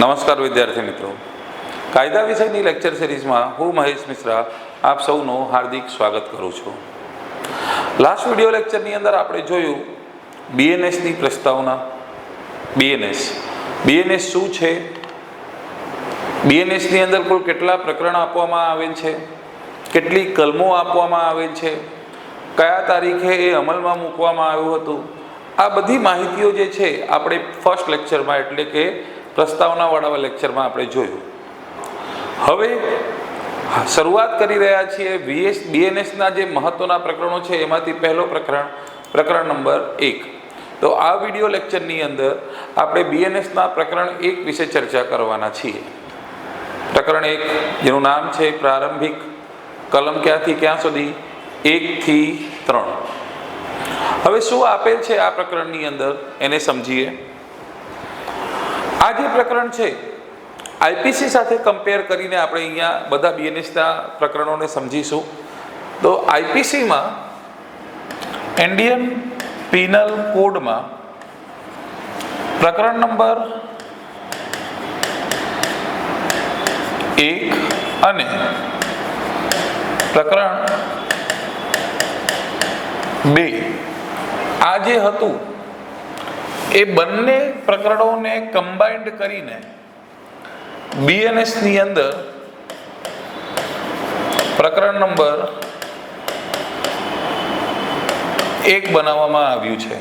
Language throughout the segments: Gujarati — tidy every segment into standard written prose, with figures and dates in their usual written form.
નમસ્કાર વિદ્યાર્થી મિત્રો, કાયદા વિષયની લેક્ચર સિરીઝમાં હું મહેશ મિશ્રા આપ સૌનું હાર્દિક સ્વાગત કરું છું. લાસ્ટ વિડીયો લેક્ચરની અંદર આપણે જોયું બીએનએસની પ્રસ્તાવના. બીએનએસ શું છે, બીએનએસની અંદર કુલ કેટલા પ્રકરણ આપવામાં આવેલ છે, કેટલી કલમો આપવામાં આવેલ છે, કયા તારીખે એ અમલમાં મૂકવામાં આવ્યું હતું, આ બધી માહિતીઓ જે છે આપણે ફર્સ્ટ લેક્ચરમાં એટલે કે પ્રસ્તાવનાવાળા લેક્ચરમાં આપણે જોયું. હવે શરૂઆત કરી રહ્યા છીએ બીએનએસના જે મહત્વના પ્રકરણો છે એમાંથી પહેલો પ્રકરણ નંબર 1. તો આ વિડીયો લેક્ચરની અંદર આપણે બીએનએસના પ્રકરણ 1 વિશે ચર્ચા કરવાના છીએ. પ્રકરણ 1 જેનું નામ છે પ્રારંભિક, કલમ ક્યાંથી ક્યાં સુધી 1 થી 3. હવે શું આપેલ છે આ પ્રકરણની અંદર એને સમજીએ. આ જે પ્રકરણ છે આઈપીસી સાથે કમ્પેર કરીને આપણે અહીંયા બધા બીએનએસના પ્રકરણોને સમજીશું. તો આઈપીસીમાં ઇન્ડિયન પિનલ કોડમાં પ્રકરણ નંબર 1 અને પ્રકરણ 2 આ જે હતું એ બંને પ્રકરણોને કમ્બાઇન્ડ કરીને બીએનએસની અંદર પ્રકરણ નંબર 1 બનાવવામાં આવ્યું છે.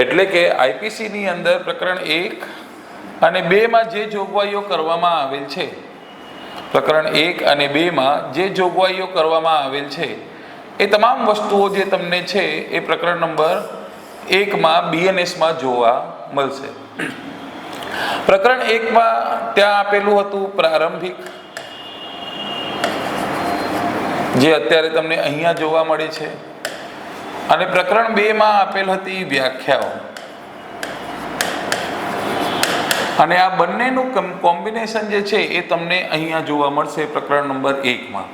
એટલે કે આઈપીસીની અંદર પ્રકરણ 1 અને 2માં જે જોગવાઈઓ કરવામાં આવેલ છે, પ્રકરણ 1 અને 2માં જે જોગવાઈઓ કરવામાં આવેલ છે એ તમામ વસ્તુઓ જે તમને છે એ પ્રકરણ નંબર 1માં બીએનએસમાં જોવા મળશે. પ્રકરણ 1માં ત્યાં આપેલું હતું પ્રારંભિક, જે અત્યારે તમને અહીંયા જોવા મળે છે, અને પ્રકરણ 2માં આપેલ હતી વ્યાખ્યાઓ. અને આ બંનેનું કોમ્બિનેશન જે છે એ તમને અહીંયા જોવા મળશે પ્રકરણ નંબર 1માં.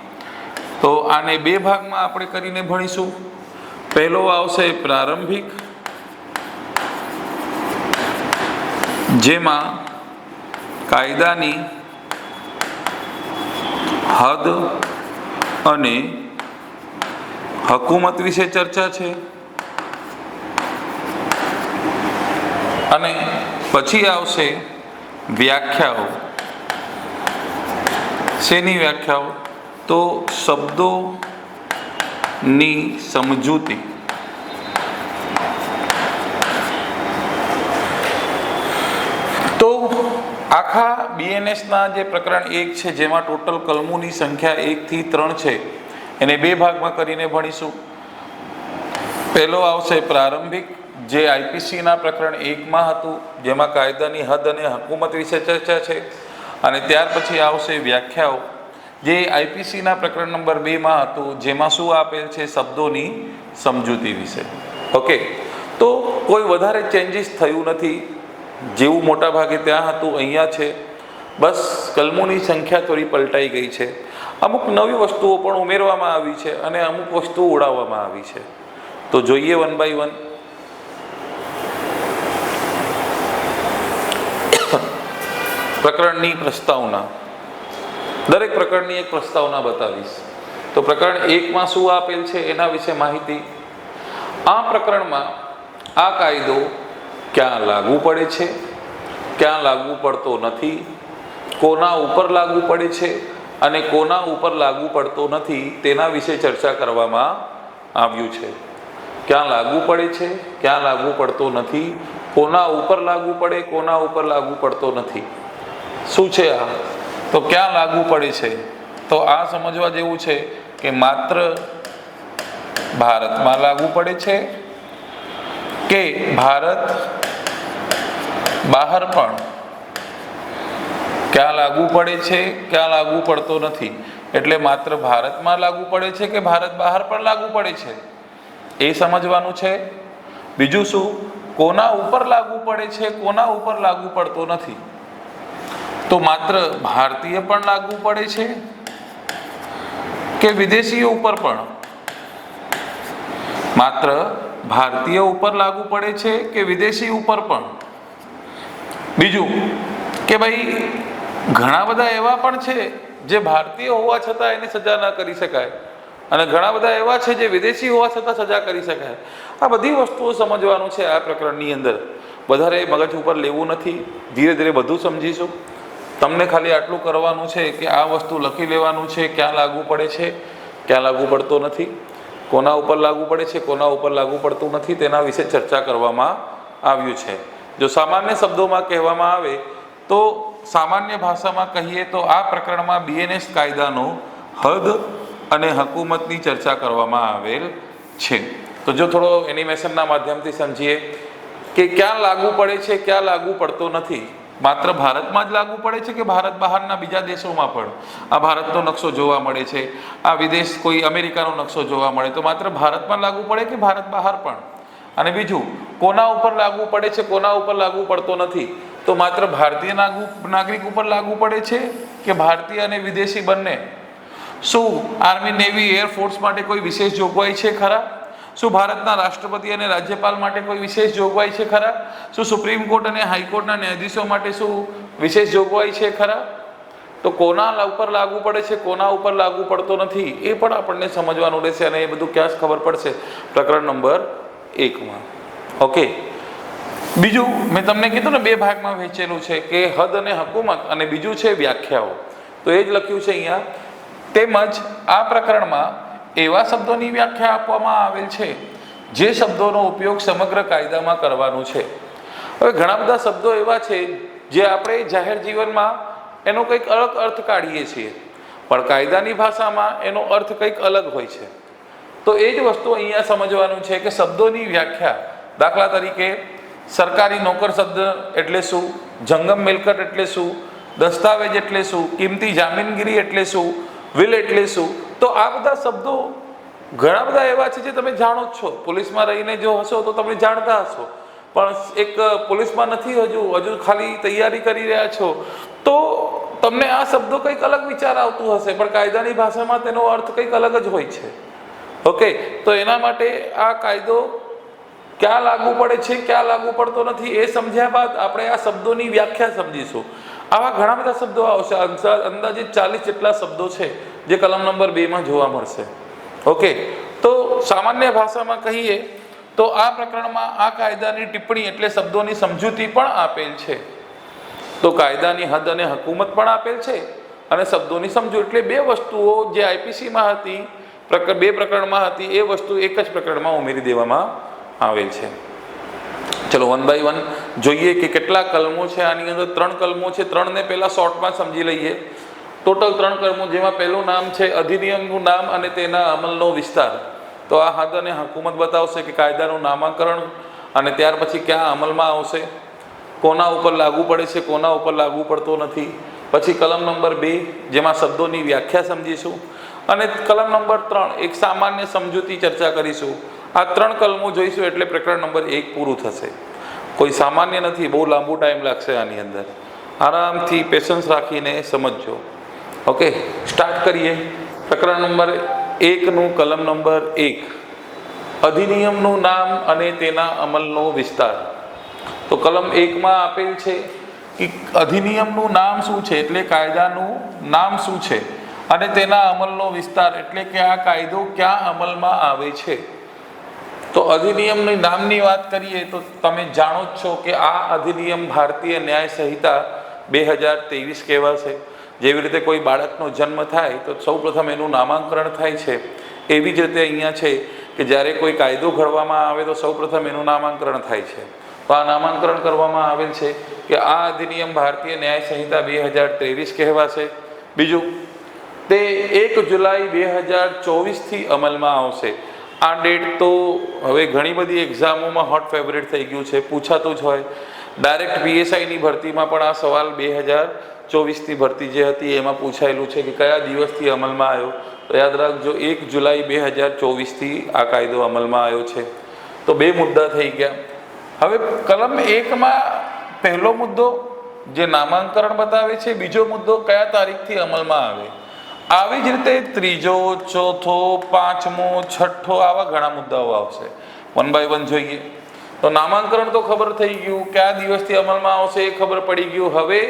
તો આને 2 ભાગમાં આપણે કરીને ભણીશું. પહેલો આવશે પ્રારંભિક, જેમાં કાયદાની હદ અને હકુમત વિશે ચર્ચા છે. અને પછી આવશે વ્યાખ્યાઓ. શેની વ્યાખ્યાઓ? તો શબ્દોની સમજૂતી. તો આખા બીએનએસના જે પ્રકરણ 1 છે જેમાં ટોટલ કલમોની સંખ્યા 1 થી 3 છે એને 2 ભાગમાં કરીને ભણીશું. પહેલો આવશે પ્રારંભિક, જે આઈપીસીના પ્રકરણ 1માં હતું, જેમાં કાયદાની હદ અને હકુમત વિશે ચર્ચા છે. અને ત્યાર પછી આવશે વ્યાખ્યાઓ, જે આઈપીસીના પ્રકરણ નંબર 2માં હતું, જેમાં શું આપેલ છે? શબ્દોની સમજૂતી વિશે. ઓકે, તો કોઈ વધારે ચેન્જીસ થયું નથી. જેવું મોટા ભાગે ત્યાં હતું અહીંયા છે. બસ કલમોની સંખ્યા થોડી પલટાઈ ગઈ છે. અમુક નવી વસ્તુઓ પણ ઉમેરવામાં આવી છે અને અમુક વસ્તુઓ ઉડાવવામાં આવી છે. તો જોઈએ 1 by 1. પ્રકરણની પ્રસ્તાવના. દરેક પ્રકરણની એક પ્રસ્તાવના બતાવીશ. તો પ્રકરણ 1માં શું આપેલ છે એના વિશે માહિતી. આ પ્રકરણમાં આ કાયદો ક્યાં લાગુ પડે છે, ક્યાં લાગુ પડતો નથી, કોના ઉપર લાગુ પડે છે અને કોના ઉપર લાગુ પડતો નથી તેના વિશે ચર્ચા કરવામાં આવ્યું છે. ક્યાં લાગુ પડે છે, ક્યાં લાગુ પડતો નથી, કોના ઉપર લાગુ પડે, કોના ઉપર લાગુ પડતો નથી. શું છે આ? તો ક્યાં લાગુ પડે છે? તો આ સમજવા જેવું છે કે માત્ર ભારતમાં લાગુ પડે છે કે ભારત બહાર પણ? ક્યાં લાગુ પડે છે, ક્યાં લાગુ પડતો નથી. એટલે માત્ર ભારતમાં લાગુ પડે છે કે ભારત બહાર પણ લાગુ પડે છે એ સમજવાનું છે. બીજું શું? કોના ઉપર લાગુ પડે છે, કોના ઉપર લાગુ પડતો નથી. તો માત્ર ભારતીય પણ લાગુ પડે છે કે વિદેશીઓ ઉપર પણ? માત્ર ભારતીય ઉપર લાગુ પડે છે કે વિદેશી ઉપર પણ? બીજું કે ભાઈ ઘણા બધા એવા પણ છે જે ભારતીય હોવા છતાં એની સજા ન કરી શકાય, અને ઘણા બધા એવા છે જે વિદેશી હોવા છતાં સજા કરી શકાય. આ બધી વસ્તુઓ સમજવાનું છે આ પ્રકરણની અંદર. વધારે મગજ ઉપર લેવું નથી, ધીરે ધીરે બધું સમજીશું. તમને ખાલી આટલું કરવાનું છે કે આ વસ્તુ લખી લેવાનું છે, ક્યાં લાગુ પડે છે, ક્યાં લાગુ પડતો નથી, કોના ઉપર લાગુ પડે છે, કોના ઉપર લાગુ પડતું નથી, તેના વિશે ચર્ચા કરવામાં આવ્યું છે. જો સામાન્ય શબ્દોમાં કહેવામાં આવે તો સામાન્ય ભાષામાં કહીએ તો આ પ્રકરણમાં BNS કાયદાનો હદ અને હકુમતની ચર્ચા કરવામાં આવેલ છે. તો જો થોડો એનિમેશનના માધ્યમથી સમજીએ કે ક્યાં લાગુ પડે છે, ક્યાં લાગુ પડતો નથી. માત્ર ભારતમાં જ લાગુ પડે છે કે ભારત બહારના બીજા દેશોમાં પણ આ ભારતનો નકશો જોવા મળે છે, આ વિદેશ કોઈ અમેરિકાનો નકશો જોવા મળે તો માત્ર ભારતમાં લાગુ પડે કે ભારત બહાર પણ? અને બીજું, કોના ઉપર લાગુ પડે છે, કોના ઉપર લાગુ પડતો નથી? તો માત્ર ભારતીય નાગરિક ઉપર લાગુ પડે છે કે ભારતીય અને વિદેશી બંને? શું આર્મી, નેવી, એરફોર્સ માટે કોઈ વિશેષ જોગવાઈ છે ખરા? શું ભારતના રાષ્ટ્રપતિ અને રાજ્યપાલ માટે કોઈ વિશેષ જોગવાઈ છે ખરા? શું સુપ્રીમ કોર્ટ અને હાઈકોર્ટના ન્યાયાધીશો માટે શું વિશેષ જોગવાઈ છે ખરા? તો કોના ઉપર લાગુ પડે છે, કોના ઉપર લાગુ પડતો નથી, એ પણ આપણને સમજવાનું રહેશે. અને એ બધું ક્યાં ખબર પડશે? પ્રકરણ નંબર 1માં. ઓકે. બીજું મેં તમને કીધું ને, 2 ભાગમાં વહેંચેલું છે કે હદ અને હકુમત, અને બીજું છે વ્યાખ્યાઓ. તો એ જ લખ્યું છે અહીંયા. તેમજ આ પ્રકરણમાં એવા શબ્દોની વ્યાખ્યા આપવામાં આવેલ છે જે શબ્દોનો ઉપયોગ સમગ્ર કાયદામાં કરવાનો છે. હવે ઘણા બધા શબ્દો એવા છે જે આપણે જાહેર જીવનમાં એનો કંઈક અલગ અર્થ કાઢીએ છીએ, પણ કાયદાની ભાષામાં એનો અર્થ કંઈક અલગ હોય છે. તો એ જ વસ્તુ અહીંયા સમજવાનું છે કે શબ્દોની વ્યાખ્યા, દાખલા તરીકે સરકારી નોકર શબ્દ એટલે શું, જંગમ મિલકત એટલે શું, દસ્તાવેજ એટલે શું, કિંમતી જામીનગીરી એટલે શું, વિલ એટલે શું. તો આ બધા શબ્દો ઘણા બધા એવા છે જે તમે જાણો જ છો. પોલીસમાં રહીને જો હશો તો તમે જાણતા હશો, પણ એક પોલીસમાં નથી, હજુ ખાલી તૈયારી કરી રહ્યા છો, તો તમને આ શબ્દો કંઈક અલગ વિચાર આવતું હશે, પણ કાયદાની ભાષામાં તેનો અર્થ કંઈક અલગ જ હોય છે. ઓકે. તો એના માટે આ કાયદો ક્યાં લાગુ પડે છે, ક્યાં લાગુ પડતો નથી, એ સમજ્યા બાદ આપણે આ શબ્દોની વ્યાખ્યા સમજીશું. આવા ઘણા બધા શબ્દો આવશે, અંદાજે 40 જેટલા શબ્દો છે જે કલમ નંબર 2માં જોવા મળશે. ઓકે. તો સામાન્ય ભાષામાં કહીએ તો આ પ્રકરણમાં આ કાયદાની ટિપ્પણી એટલે શબ્દોની સમજૂતી પણ આપેલ છે. તો કાયદાની હદ અને હકુમત પણ આપેલ છે, અને શબ્દોની સમજૂતી એટલે 2 વસ્તુઓ જે IPCમાં હતી, 2 પ્રકરણમાં હતી, એ વસ્તુ એક જ પ્રકરણમાં ઉમેરી દેવામાં આવેલ છે. ચલો 1 બાય 1 જોઈએ કે કેટલા કલમો છે. આની અંદર 3 કલમો છે. 3ને પહેલા શોર્ટમાં સમજી લઈએ. ટોટલ 3 કલમો, જેમાં પહેલું નામ છે અધિનિયમનું નામ અને તેના અમલનો વિસ્તાર. તો આ હદ અને હકુમત બતાવશે કે કાયદાનું નામાંકરણ, અને ત્યાર પછી ક્યાં અમલમાં આવશે, કોના ઉપર લાગુ પડે છે, કોના ઉપર લાગુ પડતો નથી. પછી કલમ નંબર 2 જેમાં શબ્દોની વ્યાખ્યા સમજીશું, અને કલમ નંબર 3 એક સામાન્ય સમજૂતી ચર્ચા કરીશું. આ 3 કલમો જોઈશું એટલે પ્રકરણ નંબર 1 પૂરું થશે. કોઈ સામાન્ય નથી, બહુ લાંબુ ટાઈમ લાગશે આની અંદર. આરામથી પેશન્સ રાખીને સમજજો. ઓકે. સ્ટાર્ટ કરીએ. પ્રકરણ નંબર 1નું કલમ નંબર 1, અધિનિયમનું નામ અને તેના અમલનો વિસ્તાર. તો કલમ 1માં આપેલ છે કે અધિનિયમનું નામ શું છે, એટલે કાયદાનું નામ શું છે, અને તેના અમલનો વિસ્તાર એટલે કે આ કાયદો ક્યાં અમલમાં આવે છે. તો અધિનિયમની નામની વાત કરીએ તો તમે જાણો જ છો કે આ અધિનિયમ ભારતીય ન્યાય સંહિતા 2023 કહેવાશે. જેવી રીતે કોઈ બાળકનો જન્મ થાય તો સૌપ્રથમ એનું નામાંકરણ થાય છે, એવી જ રીતે અહીંયા છે કે જ્યારે કોઈ કાયદો ઘડવામાં આવે તો સૌપ્રથમ એનું નામાંકરણ થાય છે. તો આ નામાંકરણ કરવામાં આવેલ છે કે આ અધિનિયમ ભારતીય ન્યાય સંહિતા 2023 કહેવાશે. બીજું, તે 1 જુલાઈ 2024થી અમલમાં આવશે. આ ડેટ તો હવે ઘણી બધી એક્ઝામોમાં હોટ ફેવરેટ થઈ ગયું છે, પૂછાતું જ હોય. ડાયરેક્ટ PSIની ભરતીમાં પણ આ સવાલ 2024ની ભરતી જે હતી એમાં પૂછાયેલું છે કે કયા દિવસથી અમલમાં આવ્યો. તો યાદ રાખજો, 1 જુલાઈ 2024થી આ કાયદો અમલમાં આવ્યો છે. તો 2 મુદ્દા થઈ ગયા. હવે કલમ 1માં પહેલો મુદ્દો જે નામાંકરણ બતાવે છે, બીજો મુદ્દો કયા તારીખથી અમલમાં આવે. આવી જ રીતે 3જો, 4થો, 5મો, 6થો આવા ઘણા મુદ્દાઓ આવશે. 1 બાય 1 જોઈએ. તો નામાંકન તો ખબર થઈ ગયું, કયા દિવસથી અમલમાં આવશે એ ખબર પડી ગયું. હવે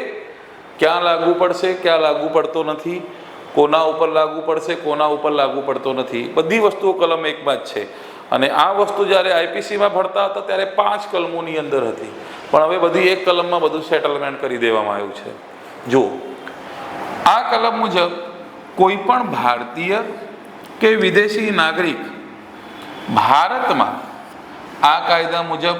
ક્યાં લાગુ પડશે, ક્યાં લાગુ પડતો નથી, કોના ઉપર લાગુ પડશે, કોના ઉપર લાગુ પડતો નથી, બધી વસ્તુઓ કલમ 1માં જ છે. અને આ વસ્તુ જ્યારે આઈપીસીમાં ભણતા હતા ત્યારે 5 કલમોની અંદર હતી, પણ હવે બધી એક કલમમાં બધું સેટલમેન્ટ કરી દેવામાં આવ્યું છે. જો આ કલમ મુજબ કોઈ પણ ભારતીય કે વિદેશી નાગરિક ભારતમાં આ કાયદા મુજબ,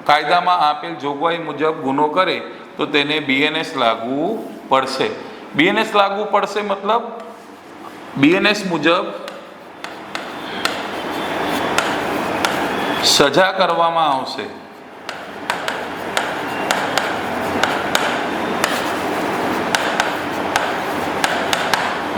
કાયદામાં આપેલ જોગવાઈ મુજબ ગુનો કરે તો તેને બીએનએસ લાગુ પડશે. બીએનએસ લાગુ પડશે મતલબ બીએનએસ મુજબ સજા કરવામાં આવશે.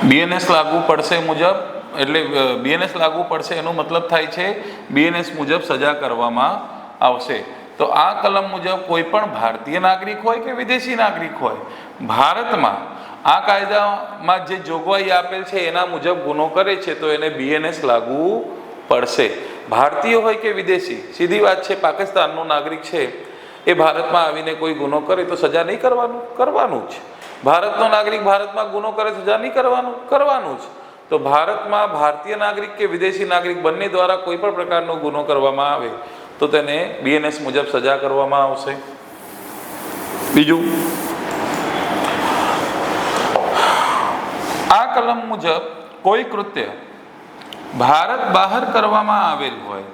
બીએનએસ લાગુ પડશે મુજબ એટલે બીએનએસ લાગુ પડશે એનો મતલબ થાય છે બીએનએસ મુજબ સજા કરવામાં આવશે. તો આ કલમ મુજબ કોઈ પણ ભારતીય નાગરિક હોય કે વિદેશી નાગરિક હોય ભારતમાં આ કાયદામાં જે જોગવાઈ આપેલ છે એના મુજબ ગુનો કરે છે તો એને બીએનએસ લાગુ પડશે. ભારતીય હોય કે વિદેશી, સીધી વાત છે. પાકિસ્તાનનો નાગરિક છે એ ભારતમાં આવીને કોઈ ગુનો કરે તો સજા નહીં કરવાનું જ. ભારતનો નાગરિક ભારતમાં ગુનો કરે સજા નહીં કરવાનું જ. તો ભારતમાં ભારતીય નાગરિક કે વિદેશી નાગરિક બંને દ્વારા કોઈ પણ પ્રકારનો ગુનો કરવામાં આવે તો તેને બીએનએસ મુજબ સજા કરવામાં આવશે. બીજું, આ કલમ મુજબ કોઈ કૃત્ય ભારત બહાર કરવામાં આવેલ હોય,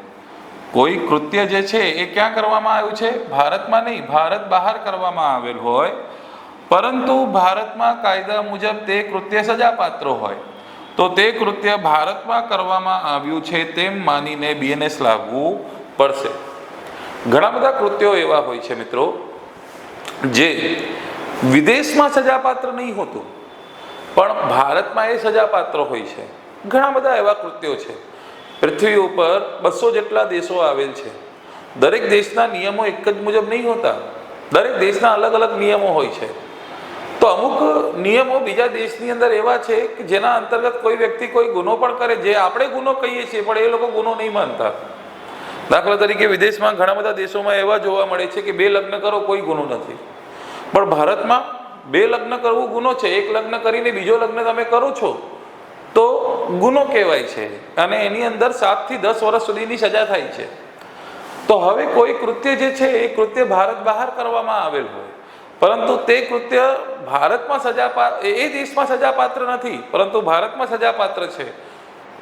કોઈ કૃત્ય જે છે એ ક્યાં કરવામાં આવ્યું છે? ભારતમાં નહીં, ભારત બહાર કરવામાં આવેલ હોય, પરંતુ ભારતમાં કાયદા મુજબ તે કૃત્ય સજાપાત્ર હોય તો તે કૃત્ય ભારતમાં કરવામાં આવ્યું છે તેમ માનીને બીએનએસ લાગુ પડશે. ઘણા બધા કૃત્યો એવા હોય છે મિત્રો જે વિદેશમાં સજાપાત્ર નહીં હોતું પણ ભારતમાં એ સજાપાત્ર હોય છે. ઘણા બધા એવા કૃત્યો છે. પૃથ્વી ઉપર 200 જેટલા દેશો આવેલ છે. દરેક દેશના નિયમો એક જ મુજબ નહીં હોતા, દરેક દેશના અલગ અલગ નિયમો હોય છે. તો અમુક નિયમો બીજા દેશની અંદર એવા છે કે જેના અંતર્ગત કોઈ વ્યક્તિ કોઈ ગુનો પણ કરે, જે આપણે ગુનો કહીએ છીએ પણ એ લોકો ગુનો નહીં માનતા. દાખલા તરીકે વિદેશમાં ઘણા બધા દેશોમાં એવા જોવા મળે છે કે 2 લગ્ન કરો કોઈ ગુનો નથી, પણ ભારતમાં 2 લગ્ન કરવું ગુનો છે. 1 લગ્ન કરીને બીજો લગ્ન તમે કરો છો તો ગુનો કહેવાય છે અને એની અંદર 7 થી 10 વર્ષ સુધીની સજા થાય છે. તો હવે કોઈ કૃત્ય જે છે એ કૃત્ય ભારત બહાર કરવામાં આવેલ હોય પરંતુ તે કૃત્ય ભારતમાં એ દેશમાં સજાપાત્ર નથી પરંતુ ભારતમાં સજાપાત્ર છે,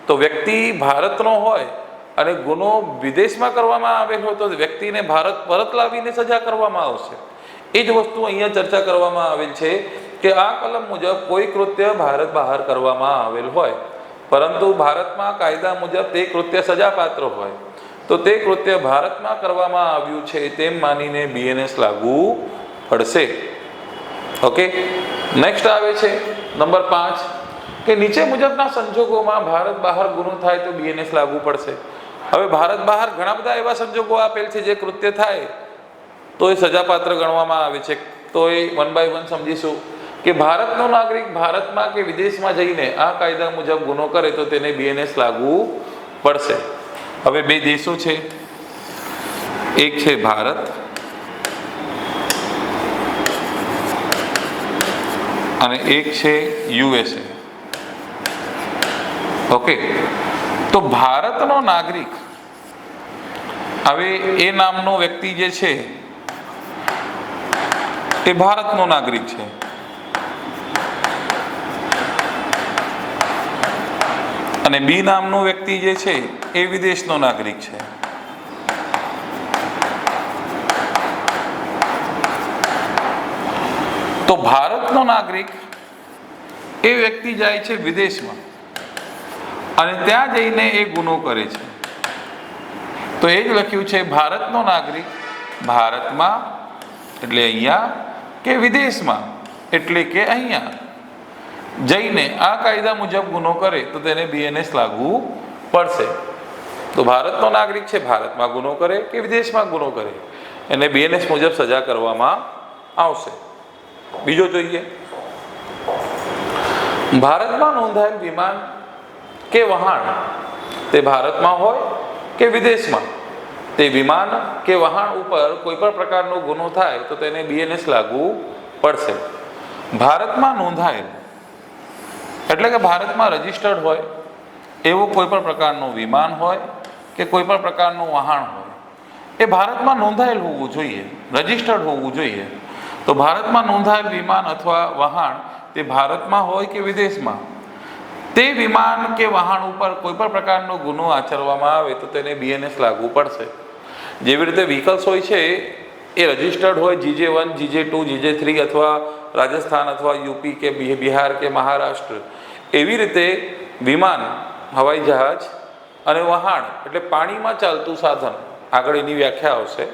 તો વ્યક્તિ ભારતનો હોય અને ગુનો વિદેશમાં કરવામાં આવેલ હોય તો વ્યક્તિને ભારત પરત લાવીને સજા કરવામાં આવશે. એ જ વસ્તુ અહીંયા ચર્ચા કરવામાં આવેલ છે કે આ કલમ મુજબ કોઈ કૃત્ય ભારત બહાર કરવામાં આવેલ હોય પરંતુ ભારતમાં કાયદા મુજબ તે કૃત્ય સજાપાત્ર હોય તો તે કૃત્ય ભારતમાં કરવામાં આવ્યું છે તેમ માનીને બીએનએસ લાગુ પડશે. ઓકે, નેક્સ્ટ આવે છે નંબર 5 કે નીચે મુજબના સંજોગોમાં ભારત બહાર ગુનો થાય તો બીએનએસ લાગુ પડશે. હવે ભારત બહાર ઘણા બધા એવા સંજોગો આપેલ છે જે કૃત્ય થાય તો એ સજાપાત્ર ગણવામાં આવે છે. તો એ 1 by 1 સમજીશું કે ભારતનો નાગરિક ભારતમાં કે વિદેશમાં જઈને આ કાયદા મુજબ ગુનો કરે તો તેને બીએનએસ લાગુ પડશે. હવે 2 દેશો છે, એક છે ભારત અને એક છે યુએસએ. ઓકે, તો ભારતનો નાગરિક, હવે એ નામનો વ્યક્તિ જે છે એ ભારતનો નાગરિક છે અને બી નામનો વ્યક્તિ જે છે એ વિદેશનો નાગરિક છે. તો ભારતનો નાગરિક એ વ્યક્તિ જાય છે વિદેશમાં અને ત્યાં જઈને એ ગુનો કરે છે તો એ જ લખ્યું છે ભારતનો નાગરિક ભારતમાં એટલે અહીંયા કે વિદેશમાં એટલે કે અહીંયા જઈને આ કાયદા મુજબ ગુનો કરે તો તેને બીએનએસ લાગુ પડશે. તો ભારતનો નાગરિક છે, ભારતમાં ગુનો કરે કે વિદેશમાં ગુનો કરે એને બીએનએસ મુજબ સજા કરવામાં આવશે. બીજો જોઈએ, ભારતમાં નોંધાયેલ વિમાન કે વહાણ તે ભારતમાં હોય કે વિદેશમાં તે વિમાન કે વહાણ ઉપર કોઈ પણ પ્રકારનો ગુનો થાય તો તેને BNS લાગુ પડશે. ભારતમાં નોંધાયેલ એટલે કે ભારતમાં રજિસ્ટર્ડ હોય એવો કોઈ પણ પ્રકારનું વિમાન હોય કે કોઈ પણ પ્રકારનું વહાણ હોય એ ભારતમાં નોંધાયેલ હોવું જોઈએ, રજિસ્ટર્ડ હોવું જોઈએ. તો ભારતમાં નોંધાયેલ વિમાન અથવા વહાણ તે ભારતમાં હોય કે વિદેશમાં, તે વિમાન કે વહાણ ઉપર કોઈ પણ પ્રકારનો ગુનો આચરવામાં આવે તો તેને BNS લાગુ પડશે. જેવી રીતે વ્હીકલ્સ હોય છે એ રજિસ્ટર્ડ હોય GJ1, GJ2, GJ3 અથવા રાજસ્થાન અથવા યુપી કે બિહાર કે મહારાષ્ટ્ર, એવી રીતે વિમાન, હવાઈ જહાજ અને વહાણ એટલે પાણીમાં ચાલતું સાધન, આગળ એની વ્યાખ્યા આવશે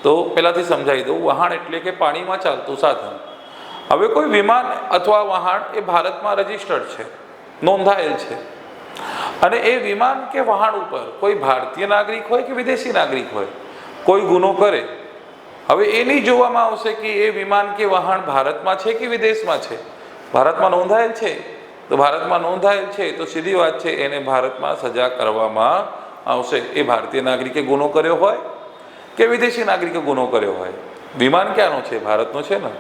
તો પહેલાંથી સમજાવી દઉં. વહાણ એટલે કે પાણીમાં ચાલતું સાધન. હવે કોઈ વિમાન અથવા વહાણ એ ભારતમાં રજિસ્ટર્ડ છે, નોંધાયેલ છે, અને એ વિમાન કે વહાણ ઉપર કોઈ ભારતીય નાગરિક હોય કે વિદેશી નાગરિક હોય કોઈ ગુનો કરે, હવે એ નહીં જોવામાં આવશે કે એ વિમાન કે વહાણ ભારતમાં છે કે વિદેશમાં છે. ભારતમાં નોંધાયેલ છે તો ભારતમાં નોંધાયેલ છે તો સીધી વાત છે એને ભારતમાં સજા કરવામાં આવશે. એ ભારતીય નાગરિકે ગુનો કર્યો હોય કે વિદેશી નાગરિકે ગુનો કર્યો હોય. વિમાન ક્યાંનો છે? ભારતનો છે ને.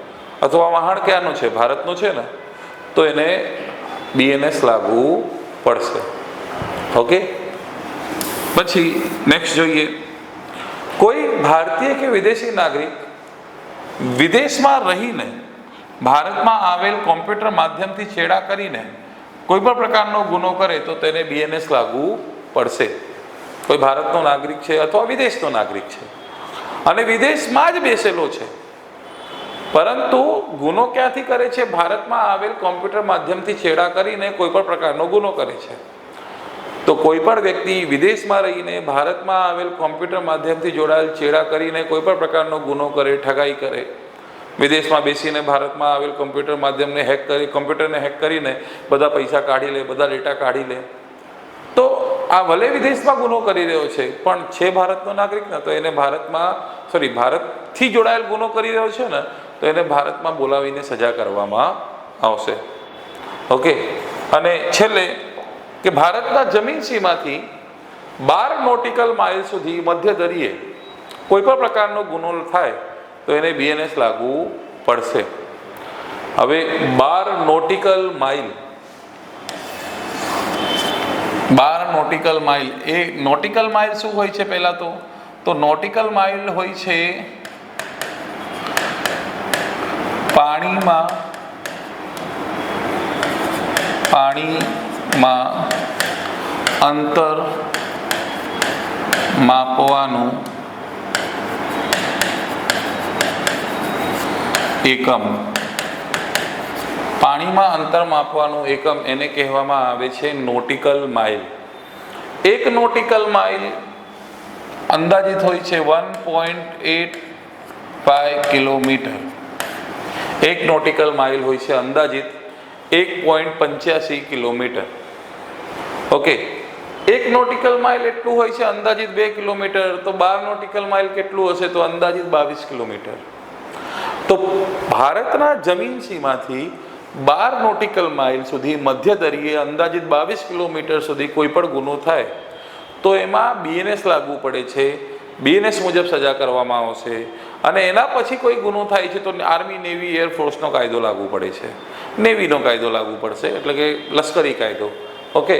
અથવા વહાણ ક્યાંનો છે? ભારતનો છે ને. તો એને BNS લાગુ પડશે. ઓકે, પછી નેક્સ્ટ જોઈએ. કોઈ ભારતીય કે વિદેશી નાગરિક વિદેશમાં રહીને ભારતમાં આવેલ કોમ્પ્યુટર માધ્યમથી છેડા કરીને કોઈ પણ પ્રકારનો ગુનો કરે તો તેને BNS લાગુ પડશે. કોઈ ભારતનો નાગરિક છે અથવા વિદેશનો નાગરિક છે અને વિદેશમાં જ બેસેલો છે, પરંતુ ગુનો ક્યાંથી કરે છે? ભારતમાં આવેલ કોમ્પ્યુટર માધ્યમથી છેડા કરીને કોઈ પણ પ્રકારનો ગુનો કરે છે. તો કોઈ પણ વ્યક્તિ વિદેશમાં રહીને ભારતમાં આવેલ કોમ્પ્યુટર માધ્યમથી જોડાયેલ છેડા કરીને કોઈ પણ પ્રકારનો ગુનો કરે, ઠગાઈ કરે, વિદેશમાં બેસીને ભારતમાં આવેલ કોમ્પ્યુટર માધ્યમને હેક કરી, કોમ્પ્યુટરને હેક કરીને બધા પૈસા કાઢી લે, બધા ડેટા કાઢી લે, તો આ ભલે વિદેશમાં ગુનો કરી રહ્યો છે પણ છે ભારતનો નાગરિક ને, તો એને ભારતથી જોડાયેલ ગુનો કરી રહ્યો છે ને, તો એને ભારતમાં બોલાવીને સજા કરવામાં આવશે. ઓકે, અને છેલ્લે કે ભારતના જમીન સીમાથી 12 નોટિકલ માઇલ સુધી મધ્ય દરિયે કોઈ પણ પ્રકારનો ગુનો થાય તો એને BNS લાગુ પડશે. હવે 12 નોટિકલ માઇલ, 12 નોટિકલ માઇલ, એ નોટિકલ માઇલ શું હોય છે? પહેલા તો નોટિકલ માઇલ હોય છે પાણીમાં અંતર માપવાનું એકમ. પાણીમાં અંતર માપવાનું એકમ એને કહેવામાં આવે છે નોટિકલ માઇલ. એક નોટિકલ માઇલ અંદાજિત હોય છે 1.85 કિલોમીટર. એક નોટિકલ માઇલ હોય છે અંદાજિત 1.85 કિલોમીટર. ઓકે, એક નોટિકલ માઇલ એટલું હોય છે અંદાજિત 2 કિલોમીટર, તો 12 નોટિકલ માઇલ કેટલું હશે? તો અંદાજિત 22 કિલોમીટર. તો ભારતના જમીન સીમાથી 12 નોટિકલ માઇલ સુધી મધ્ય દરિયે અંદાજિત 22 કિલોમીટર સુધી કોઈ પણ ગુનો થાય તો એમાં BNS લાગુ પડે છે. BNS મુજબ સજા કરવામાં આવશે. અને એના પછી કોઈ ગુનો થાય છે તો આર્મી, નેવી, એરફોર્સનો કાયદો લાગુ પડે છે, નેવીનો કાયદો લાગુ પડશે, એટલે કે લશ્કરી કાયદો. ઓકે,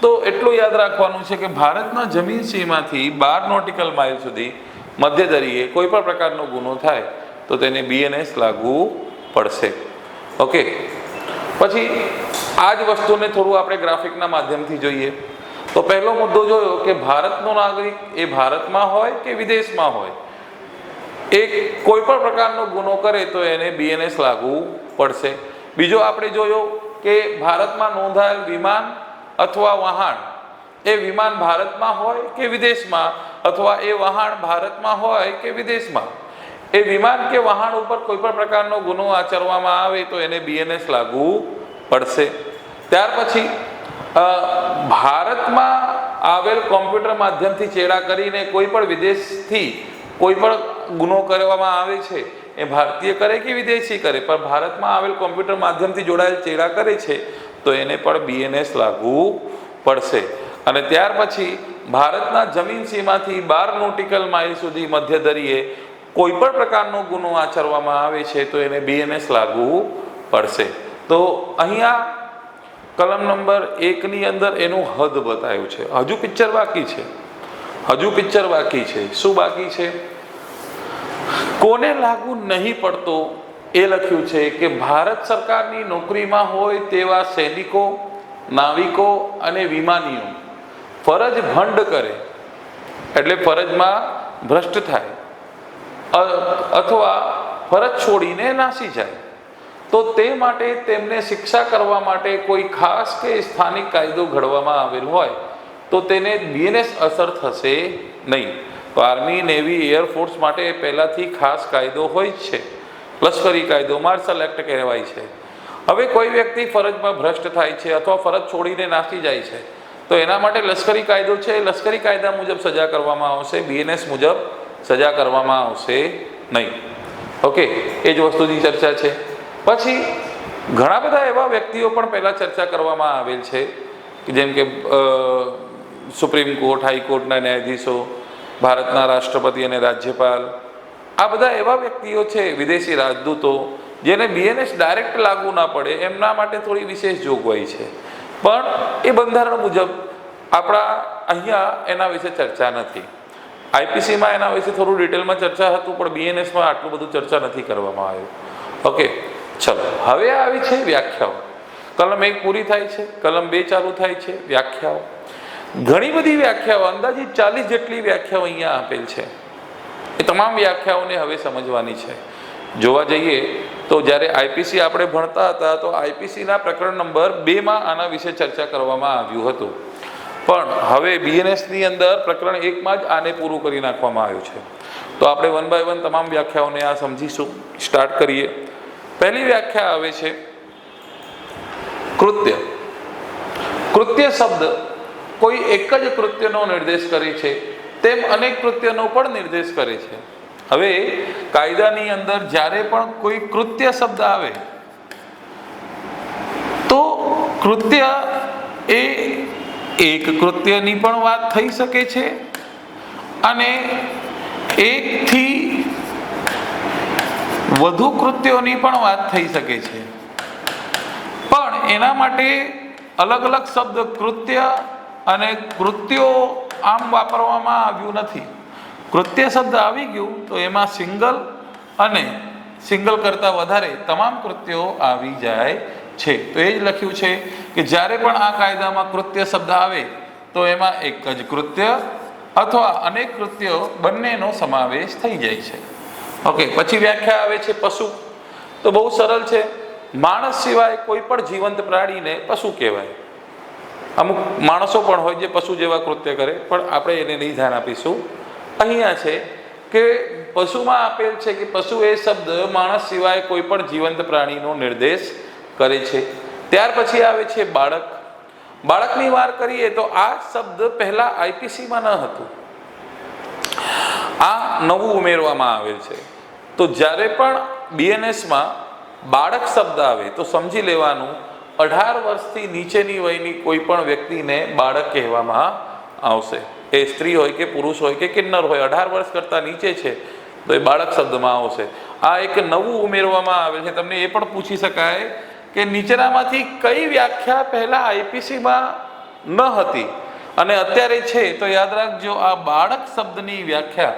તો એટલું યાદ રાખવાનું છે કે ભારતના જમીન સીમાથી 12 નોટિકલ માઇલ સુધી મધ્ય દરિયે કોઈ પણ પ્રકારનો ગુનો થાય તો તેને BNS લાગુ પડશે. ઓકે, પછી આ જ વસ્તુને થોડું આપણે ગ્રાફિકના માધ્યમથી જોઈએ. તો પહેલો મુદ્દો જોયો કે ભારતનો નાગરિક એ ભારતમાં હોય કે વિદેશમાં હોય, એ કોઈ પણ પ્રકારનો ગુનો કરે તો એને BNS લાગુ પડશે. બીજો આપણે જોયો કે ભારતમાં નોંધાયેલ વિમાન અથવા વહાણ, એ વિમાન ભારતમાં હોય કે વિદેશમાં, અથવા એ વહાણ ભારતમાં હોય કે વિદેશમાં, એ વિમાન કે વહાણ ઉપર કોઈ પણ પ્રકારનો ગુનો આચરવામાં આવે તો એને BNS લાગુ પડશે. ત્યાર પછી ભારતમાં આવેલ કોમ્પ્યુટર માધ્યમથી છેડા કરીને કોઈ પણ વિદેશથી કોઈ પણ ગુનો કરવામાં આવે છે, એ ભારતીય કરે કે વિદેશી કરે, પણ ભારતમાં આવેલ કોમ્પ્યુટર માધ્યમથી જોડાયેલ છેડા કરે છે તો એને પણ BNS લાગુ પડશે. અને ત્યાર પછી ભારતના જમીન સીમાથી 12 નોટિકલ માઇલ સુધી મધ્ય દરિયે કોઈ પણ પ્રકારનો ગુનો આચરવામાં આવે છે તો એને બીએનએસ લાગુ પડશે. તો અહીંયા કલમ નંબર 1ની અંદર એનું હદ બતાવ્યું છે. હજુ પિક્ચર બાકી છે, હજુ પિક્ચર બાકી છે. શું બાકી છે? કોને લાગુ નહીં પડતો એ લખ્યું છે કે ભારત સરકારની નોકરીમાં હોય તેવા સૈનિકો, નાવિકો અને વિમાનીઓ ફરજ ભંડ કરે એટલે ફરજમાં ભ્રષ્ટ થાય અથવા ફરજ છોડીને નાસી જાય તો તે માટે તેમને શિક્ષા કરવા માટે કોઈ ખાસ કે સ્થાનિક કાયદો ઘડવામાં આવેલ હોય તો તેને બીએનએસ અસર થશે નહીં. તો આર્મી, નેવી, એરફોર્સ માટે પહેલાંથી ખાસ કાયદો હોય જ છે. લશ્કરી કાયદો માર્શલ એક્ટ કહેવાય છે. હવે કોઈ વ્યક્તિ ફરજમાં ભ્રષ્ટ થાય છે અથવા ફરજ છોડીને નાસી જાય છે તો એના માટે લશ્કરી કાયદો છે, લશ્કરી કાયદા મુજબ સજા કરવામાં આવશે, બીએનએસ મુજબ સજા કરવામાં આવશે નહીં. ઓકે, એ જ વસ્તુની ચર્ચા છે. પછી ઘણા બધા એવા વ્યક્તિઓ પણ પહેલાં ચર્ચા કરવામાં આવેલ છે જેમ કે સુપ્રીમ કોર્ટ, હાઈકોર્ટના ન્યાયાધીશો, ભારતના રાષ્ટ્રપતિ અને રાજ્યપાલ, આ બધા એવા વ્યક્તિઓ છે, વિદેશી રાજદૂતો, જેને બીએનએસ ડાયરેક્ટ લાગુ ના પડે એમના માટે થોડી વિશેષ જોગવાઈ છે. પણ એ બંધારણ મુજબ આપણા અહીંયા એના વિશે ચર્ચા નથી. આઈપીસીમાં એના વિશે થોડું ડિટેલમાં ચર્ચા હતું પણ બીએનએસમાં આટલું બધું ચર્ચા નથી કરવામાં આવ્યું. ઓકે, ચલો હવે આવી છે વ્યાખ્યાઓ. કલમ 1 પૂરી થાય છે, કલમ 2 ચાલુ થાય છે. વ્યાખ્યાઓ, ઘણી બધી વ્યાખ્યાઓ, અંદાજિત 40 જેટલી વ્યાખ્યાઓ અહીંયા આપેલ છે. એ તમામ વ્યાખ્યાઓને હવે સમજવાની છે. જોવા જઈએ તો જ્યારે આઈપીસી આપણે ભણતા હતા તો આઈપીસીના પ્રકરણ નંબર 2માં આના વિશે ચર્ચા કરવામાં આવ્યું હતું. પણ હવે બીએનએસની અંદર પ્રકરણ 1માં જ આને પૂરું કરી નાખવામાં આવ્યું છે. તો આપણે 1 બાય 1 તમામ વ્યાખ્યાઓને આ સમજીશું. સ્ટાર્ટ કરીએ. પહેલી વ્યાખ્યા આવે છે કૃત્ય. કૃત્ય શબ્દ કોઈ એક જ કૃત્યનો નિર્દેશ કરે છે તેમ અનેક કૃત્યનો પણ નિર્દેશ કરે છે. હવે કાયદાની અંદર જ્યારે પણ કોઈ કૃત્ય શબ્દ આવે તો કૃત્ય એ એક કૃત્યની પણ વાત થઈ શકે છે અને એકથી વધુ કૃત્યોની પણ વાત થઈ શકે છે. પણ એના માટે અલગ અલગ શબ્દ કૃત્ય અને કૃત્યો આમ વાપરવામાં આવ્યું નથી. કૃત્ય શબ્દ આવી ગયું તો એમાં સિંગલ અને સિંગલ કરતાં વધારે તમામ કૃત્યો આવી જાય છે. તો એ જ લખ્યું છે કે જ્યારે પણ આ કાયદામાં કૃત્ય શબ્દ આવે તો એમાં એક જ કૃત્ય અથવા અનેક કૃત્યો બંનેનો સમાવેશ થઈ જાય છે. ઓકે, પછી વ્યાખ્યા આવે છે પશુ. તો બહુ સરળ છે. માણસ સિવાય કોઈ પણ જીવંત પ્રાણીને પશુ કહેવાય. અમુક માણસો પણ હોય જે પશુ જેવા કૃત્ય કરે પણ આપણે એને નહીં ધ્યાન આપીશું. અહીંયા છે કે પશુમાં આપેલ છે કે પશુ એ શબ્દ માણસ સિવાય કોઈ પણ જીવંત પ્રાણીનો નિર્દેશ કરે છે. ત્યાર પછી આવે છે બાળક. બાળકની વાત કરીએ તો આ શબ્દ પહેલા આઈપીસીમાં ન હતું, આ નવું ઉમેરવામાં આવેલ છે. તો જ્યારે પણ બીએનએસમાં બાળક શબ્દ આવે તો સમજી લેવાનું 18 વર્ષથી નીચેની વયની કોઈ પણ વ્યક્તિને બાળક કહેવામાં આવશે. એ સ્ત્રી હોય કે પુરુષ હોય કે કિન્નર હોય, 18 વર્ષ કરતાં નીચે છે તો એ બાળક શબ્દમાં આવશે. આ એક નવું ઉમેરવામાં આવે છે. તમને એ પણ પૂછી શકાય કે નીચેનામાંથી કઈ વ્યાખ્યા પહેલા આઈપીસીમાં ન હતી અને અત્યારે છે? તો યાદ રાખજો, આ બાળક શબ્દની વ્યાખ્યા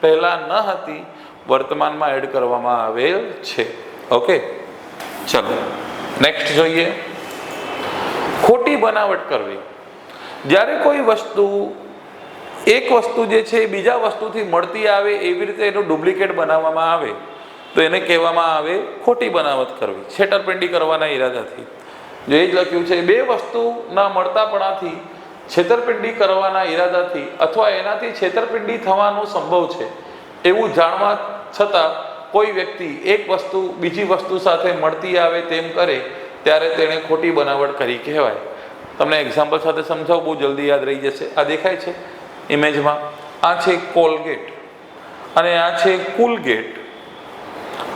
પહેલા ન હતી, વર્તમાનમાં એડ કરવામાં આવેલ છે. ઓકે, ચલો નેક્સ્ટ જોઈએ. ખોટી બનાવટ કરવી. જ્યારે કોઈ વસ્તુ, એક વસ્તુ જે છે એ બીજા વસ્તુથી મળતી આવે એવી રીતે એનું ડુપ્લિકેટ બનાવવામાં આવે તો એને કહેવામાં આવે ખોટી બનાવટ કરવી, છેતરપિંડી કરવાના ઈરાદાથી. જો એ જ લખ્યું છે, બે વસ્તુના મળતાપણાથી છેતરપિંડી કરવાના ઈરાદાથી અથવા એનાથી છેતરપિંડી થવાનો સંભવ છે એવું જાણવા છતાં કોઈ વ્યક્તિ એક વસ્તુ બીજી વસ્તુ સાથે મળતી આવે તેમ કરે ત્યારે તેણે ખોટી બનાવટ કરી કહેવાય. તમને એક્ઝામ્પલ સાથે સમજાવું, બહુ જલ્દી યાદ રહી જશે. આ દેખાય છે ઇમેજમાં? આ છે કોલગેટ અને આ છે કુલગેટ.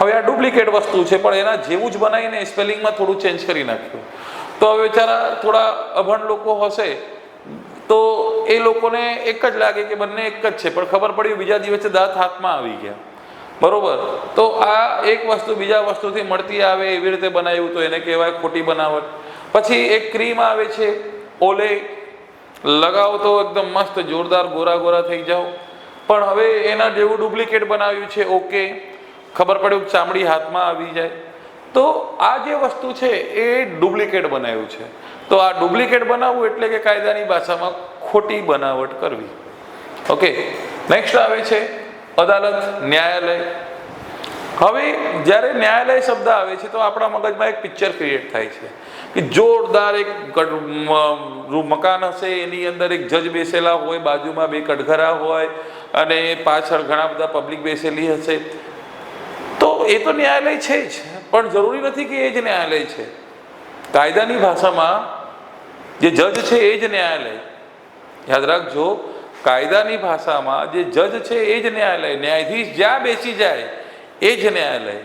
હવે આ ડુપ્લિકેટ વસ્તુ છે પણ એના જેવું જ બનાવીને સ્પેલિંગમાં થોડું ચેન્જ કરી નાખ્યું. તો હવે બિચારા થોડા અભણ લોકો હશે તો એ લોકોને એક જ લાગે કે બંને એક જ છે, પણ ખબર પડી બીજા દિવસે દાંત હાથમાં આવી ગયા, બરોબર? તો આ એક વસ્તુ બીજા વસ્તુથી મળતી આવે એવી રીતે બનાવ્યું તો એને કહેવાય ખોટી બનાવટ. પછી એક ક્રીમ આવે છે, ઓલે લગાવો તો એકદમ મસ્ત જોરદાર ગોરા ગોરા થઈ જાઓ, પણ હવે એના જેવું ડુપ્લિકેટ બનાવ્યું છે. ઓકે, ખબર પડ્યું કે ચામડી હાથમાં આવી જાય. તો આ જે વસ્તુ છે એ ડુપ્લિકેટ બનાવ્યું છે. તો આ ડુપ્લિકેટ બનાવવું એટલે કે કાયદાની ભાષામાં ખોટી બનાવટ કરવી. ઓકે, નેક્સ્ટ આવે છે અદાલત, ન્યાયાલય. હવે જ્યારે ન્યાયાલય શબ્દ આવે છે તો આપણા મગજમાં એક પિક્ચર ક્રિએટ થાય છે કે જોરદાર એક મકાન હશે, એની અંદર એક જજ બેસેલા હોય, બાજુમાં બે કટઘરા હોય અને પાછળ ઘણા બધા પબ્લિક બેસેલી હશે. તો એ તો ન્યાયાલય છે જ, પણ જરૂરી નથી કે એ જ ન્યાયાલય છે. કાયદાની ભાષામાં જે જજ છે એ જ ન્યાયાલય. યાદ રાખજો, કાયદાની ભાષામાં જે જજ છે એ જ ન્યાયાલય. ન્यायाधीश જ્યાં બેસી જાય એ જ न्यायालय.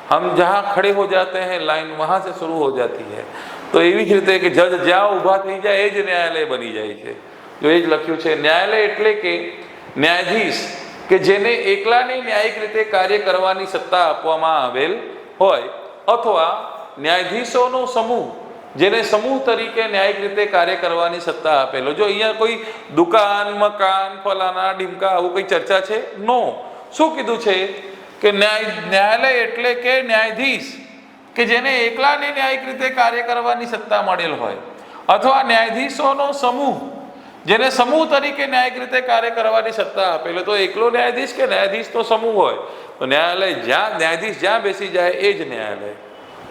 हम जहाँ खड़े हो जाते हैं लाइन वहाँ से शुरू हो जाती है. तो એવી જ રીતે કે જજ જ્યાં ઊભા થઈ જાય એ જ ન્યાયાલય બની જાય છે. જો એ જ લખ્યું છે ન્યાયાલય એટલે કે ન્યાયાધીશ કે જેને એકલાને ન્યાયિક રીતે કાર્ય કરવાની સત્તા આપવામાં આવેલ હોય, અથવા ન્યાયાધીશોનો સમૂહ જેને સમૂહ તરીકે ન્યાયિક રીતે કાર્ય કરવાની સત્તા આપેલો. જો અહીંયા કોઈ દુકાન, મકાન, ફલાના ઢીમકા આવું કઈ ચર્ચા છે? નો. શું કીધું છે કે ન્યાયાલય એટલે કે ન્યાયાધીશ કે જેને એકલાને ન્યાયિક રીતે કાર્ય કરવાની સત્તા મળેલ હોય, અથવા ન્યાયાધીશોનો સમૂહ જેને સમૂહ તરીકે ન્યાયિક રીતે કાર્ય કરવાની સત્તા આપેલો. તો એકલો ન્યાયાધીશ કે ન્યાયાધીશનો સમૂહ હોય તો ન્યાયાધીશ જ્યાં બેસી જાય એ જ ન્યાયાલય.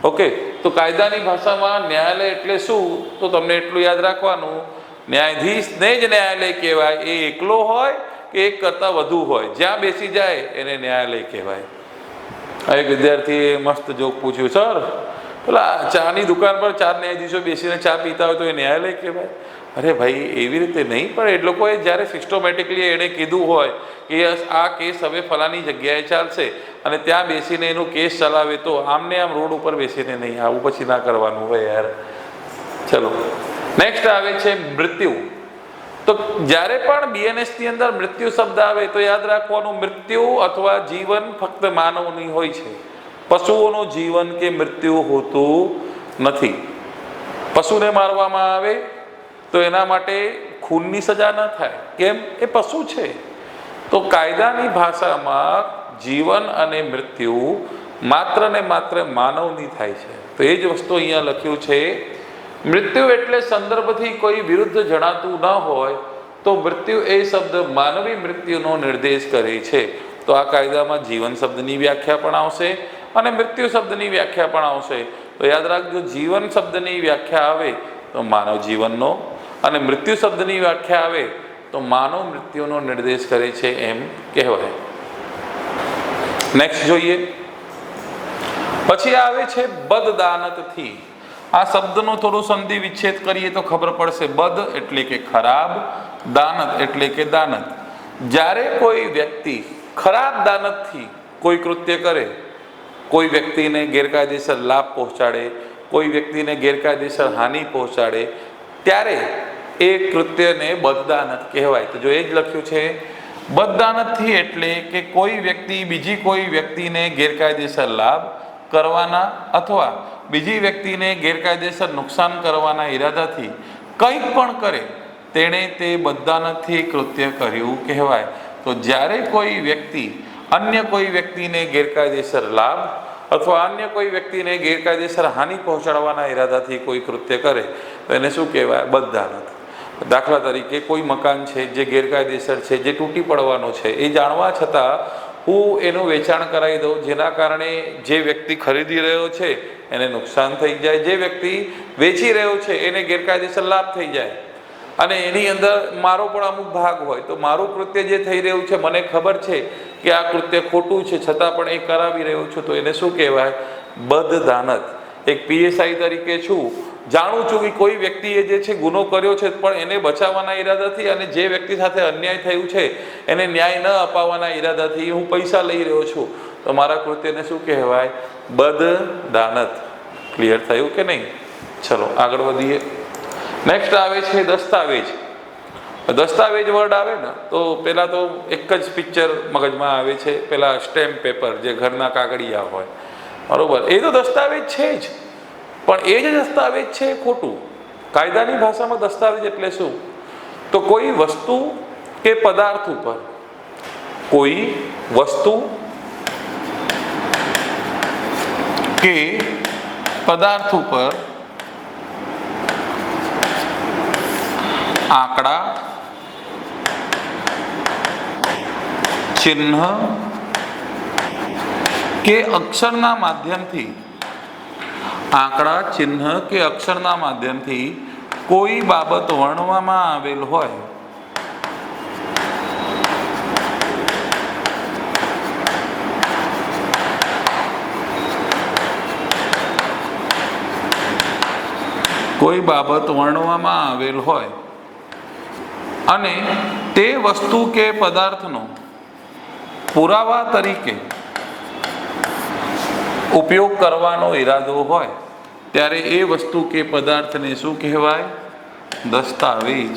ઓકે, તો કાયદાની ભાષામાં ન્યાયાલય એટલે શું? તો તમને એટલું યાદ રાખવાનું, ન્યાયાધીશને જ ન્યાયાલય કહેવાય. એ એકલો હોય કે એક કરતાં વધુ હોય, જ્યાં બેસી જાય એને ન્યાયાલય કહેવાય. એક વિદ્યાર્થીએ મસ્ત જોક પૂછ્યું, સર પેલા ચાની દુકાન પર 4 ન્યાયાધીશો બેસીને ચા પીતા હોય તો એ ન્યાયાલય કહેવાય? અરે ભાઈ, એવી રીતે નહીં, પણ એ લોકોએ જ્યારે સિસ્ટમેટિકલી એણે કીધું હોય કે આ કેસ હવે ફલાની જગ્યાએ ચાલશે અને ત્યાં બેસીને એનું કેસ ચલાવે, તો આમને આમ રોડ ઉપર બેસીને નહીં, આવું પછી ના કરવાનું હોય યાર. ચલો, નેક્સ્ટ આવે છે મૃત્યુ. તો જ્યારે પણ બીએનએસની અંદર મૃત્યુ શબ્દ આવે તો યાદ રાખવાનું, મૃત્યુ અથવા જીવન ફક્ત માનવની હોય છે. પશુઓનું જીવન કે મૃત્યુ હોતું નથી. પશુને મારવામાં આવે તો એના માટે ખૂનની સજા ન થાય. કેમ? એ પશુ છે. તો કાયદાની ભાષામાં જીવન અને મૃત્યુ માત્ર ને માત્ર માનવની થાય છે. તો એ જ વસ્તુ અહીંયા લખ્યું છે. મૃત્યુ એટલે સંદર્ભથી કોઈ વિરુદ્ધ જણાતું ન હોય તો મૃત્યુ એ શબ્દ માનવી મૃત્યુનો નિર્દેશ કરે છે. તો આ કાયદામાં જીવન શબ્દની વ્યાખ્યા પણ આવશે અને મૃત્યુ શબ્દની વ્યાખ્યા પણ આવશે. તો યાદ રાખજો, જીવન શબ્દની વ્યાખ્યા આવે તો માનવ જીવનનો, અને મૃત્યુ શબ્દની વ્યાખ્યા આવે તો માનવ મૃત્યુનો નિર્દેશ કરે છે એમ કહેવાય. નેક્સ્ટ જોઈએ. પછી આવે છે બદદાનતથી. આ શબ્દનો થોડું સંધિ વિચ્છેદ કરીએ તો ખબર પડશે. બદ એટલે કે ખરાબ, દાનત એટલે કે દાનત. જ્યારે કોઈ વ્યક્તિ ખરાબ દાનતથી કોઈ કૃત્ય કરે, કોઈ વ્યક્તિને ગેરકાયદેસર લાભ પહોંચાડે, કોઈ વ્યક્તિને ગેરકાયદેસર હાનિ પહોંચાડે, ત્યારે એ કૃત્યને બદદાનત કહેવાય. તો જો એ જ લખ્યું છે, બદદાનતથી એટલે કે કોઈ વ્યક્તિ બીજી કોઈ વ્યક્તિને ગેરકાયદેસર લાભ કરવાના અથવા બીજી વ્યક્તિને ગેરકાયદેસર નુકસાન કરવાના ઈરાદાથી કંઈક પણ કરે તેણે તે બદદાનતથી કૃત્ય કર્યું કહેવાય. તો જ્યારે કોઈ વ્યક્તિ અન્ય કોઈ વ્યક્તિને ગેરકાયદેસર લાભ અથવા અન્ય કોઈ વ્યક્તિને ગેરકાયદેસર હાનિ પહોંચાડવાના ઈરાદાથી કોઈ કૃત્ય કરે તો એને શું કહેવાય? બદદાનત. દાખલા તરીકે કોઈ મકાન છે જે ગેરકાયદેસર છે, જે તૂટી પડવાનો છે, એ જાણવા છતાં હું એનું વેચાણ કરાવી દઉં, જેના કારણે જે વ્યક્તિ ખરીદી રહ્યો છે એને નુકસાન થઈ જાય, જે વ્યક્તિ વેચી રહ્યો છે એને ગેરકાયદેસર લાભ થઈ જાય, અને એની અંદર મારો પણ અમુક ભાગ હોય. તો મારું કૃત્ય જે થઈ રહ્યું છે, મને ખબર છે કે આ કૃત્ય ખોટું છે, છતાં પણ એ કરાવી રહ્યો છું, તો એને શું કહેવાય? બદદાનત. એક પીએસઆઈ તરીકે છું, જાણું છું કે કોઈ વ્યક્તિએ જે છે ગુનો કર્યો છે, પણ એને બચાવવાના ઈરાદાથી અને જે વ્યક્તિ સાથે અન્યાય થયું છે એને ન્યાય ન અપાવવાના ઈરાદાથી હું પૈસા લઈ રહ્યો છું, તો મારા કૃત્યને શું કહેવાય? બદદાનત. ક્લિયર થયું કે નહીં? ચલો આગળ વધીએ. નેક્સ્ટ આવે છે દસ્તાવેજ. દસ્તાવેજ વર્ડ આવે ને તો પહેલાં તો એક જ પિક્ચર મગજમાં આવે છે, પેલા સ્ટેમ્પ પેપર જે ઘરના કાગળિયા હોય, બરાબર, એ તો દસ્તાવેજ છે જ, પણ એ જ દસ્તાવેજ છે ખોટું. કાયદાની ભાષામાં દસ્તાવેજ એટલે શું? તો કોઈ વસ્તુ કે પદાર્થ ઉપર, કોઈ વસ્તુ કે પદાર્થ ઉપર આંકડા, ચિહ્ન કે અક્ષરના માધ્યમથી, આંકડા, ચિહ્ન કે અક્ષરના માધ્યમથી કોઈ બાબત વર્ણવવામાં આવેલ હોય અને તે વસ્તુ કે પદાર્થનો પુરાવા તરીકે ઉપયોગ કરવાનો ઈરાદો હોય ત્યારે એ વસ્તુ કે પદાર્થને શું કહેવાય? દસ્તાવેજ.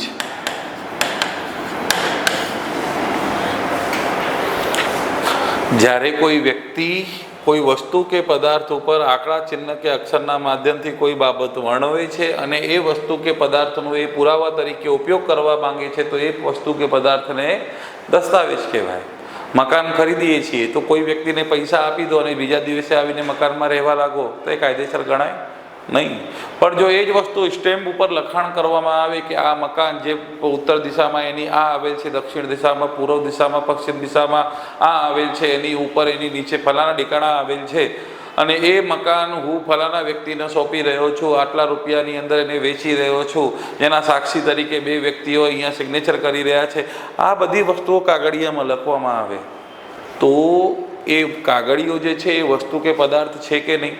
જ્યારે કોઈ વ્યક્તિ કોઈ વસ્તુ કે પદાર્થ ઉપર આંકડા, ચિહ્ન કે અક્ષરના માધ્યમથી કોઈ બાબત વર્ણવે છે અને એ વસ્તુ કે પદાર્થનો એ પુરાવા તરીકે ઉપયોગ કરવા માંગે છે તો એ વસ્તુ કે પદાર્થને દસ્તાવેજ કહેવાય. મકાન ખરીદીએ છીએ તો કોઈ વ્યક્તિને પૈસા આપી દો અને બીજા દિવસે આવીને મકાનમાં રહેવા લાગો તો એ કાયદેસર ગણાય નહીં. પણ જો એ જ વસ્તુ સ્ટેમ્પ ઉપર લખાણ કરવામાં આવે કે આ મકાન જે ઉત્તર દિશામાં એની આ આવેલ છે, દક્ષિણ દિશામાં, પૂર્વ દિશામાં, પશ્ચિમ દિશામાં આ આવેલ છે, એની ઉપર એની નીચે ફલાણા ઠેકાણા આવેલ છે અને એ મકાન હું ફલાણા વ્યક્તિને સોંપી રહ્યો છું, આટલા રૂપિયાની અંદર એને વેચી રહ્યો છું, જેના સાક્ષી તરીકે 2 વ્યક્તિઓ અહીંયા સિગ્નેચર કરી રહ્યા છે, આ બધી વસ્તુઓ કાગળિયામાં લખવામાં આવે તો એ કાગળિયો જે છે એ વસ્તુ કે પદાર્થ છે કે નહીં,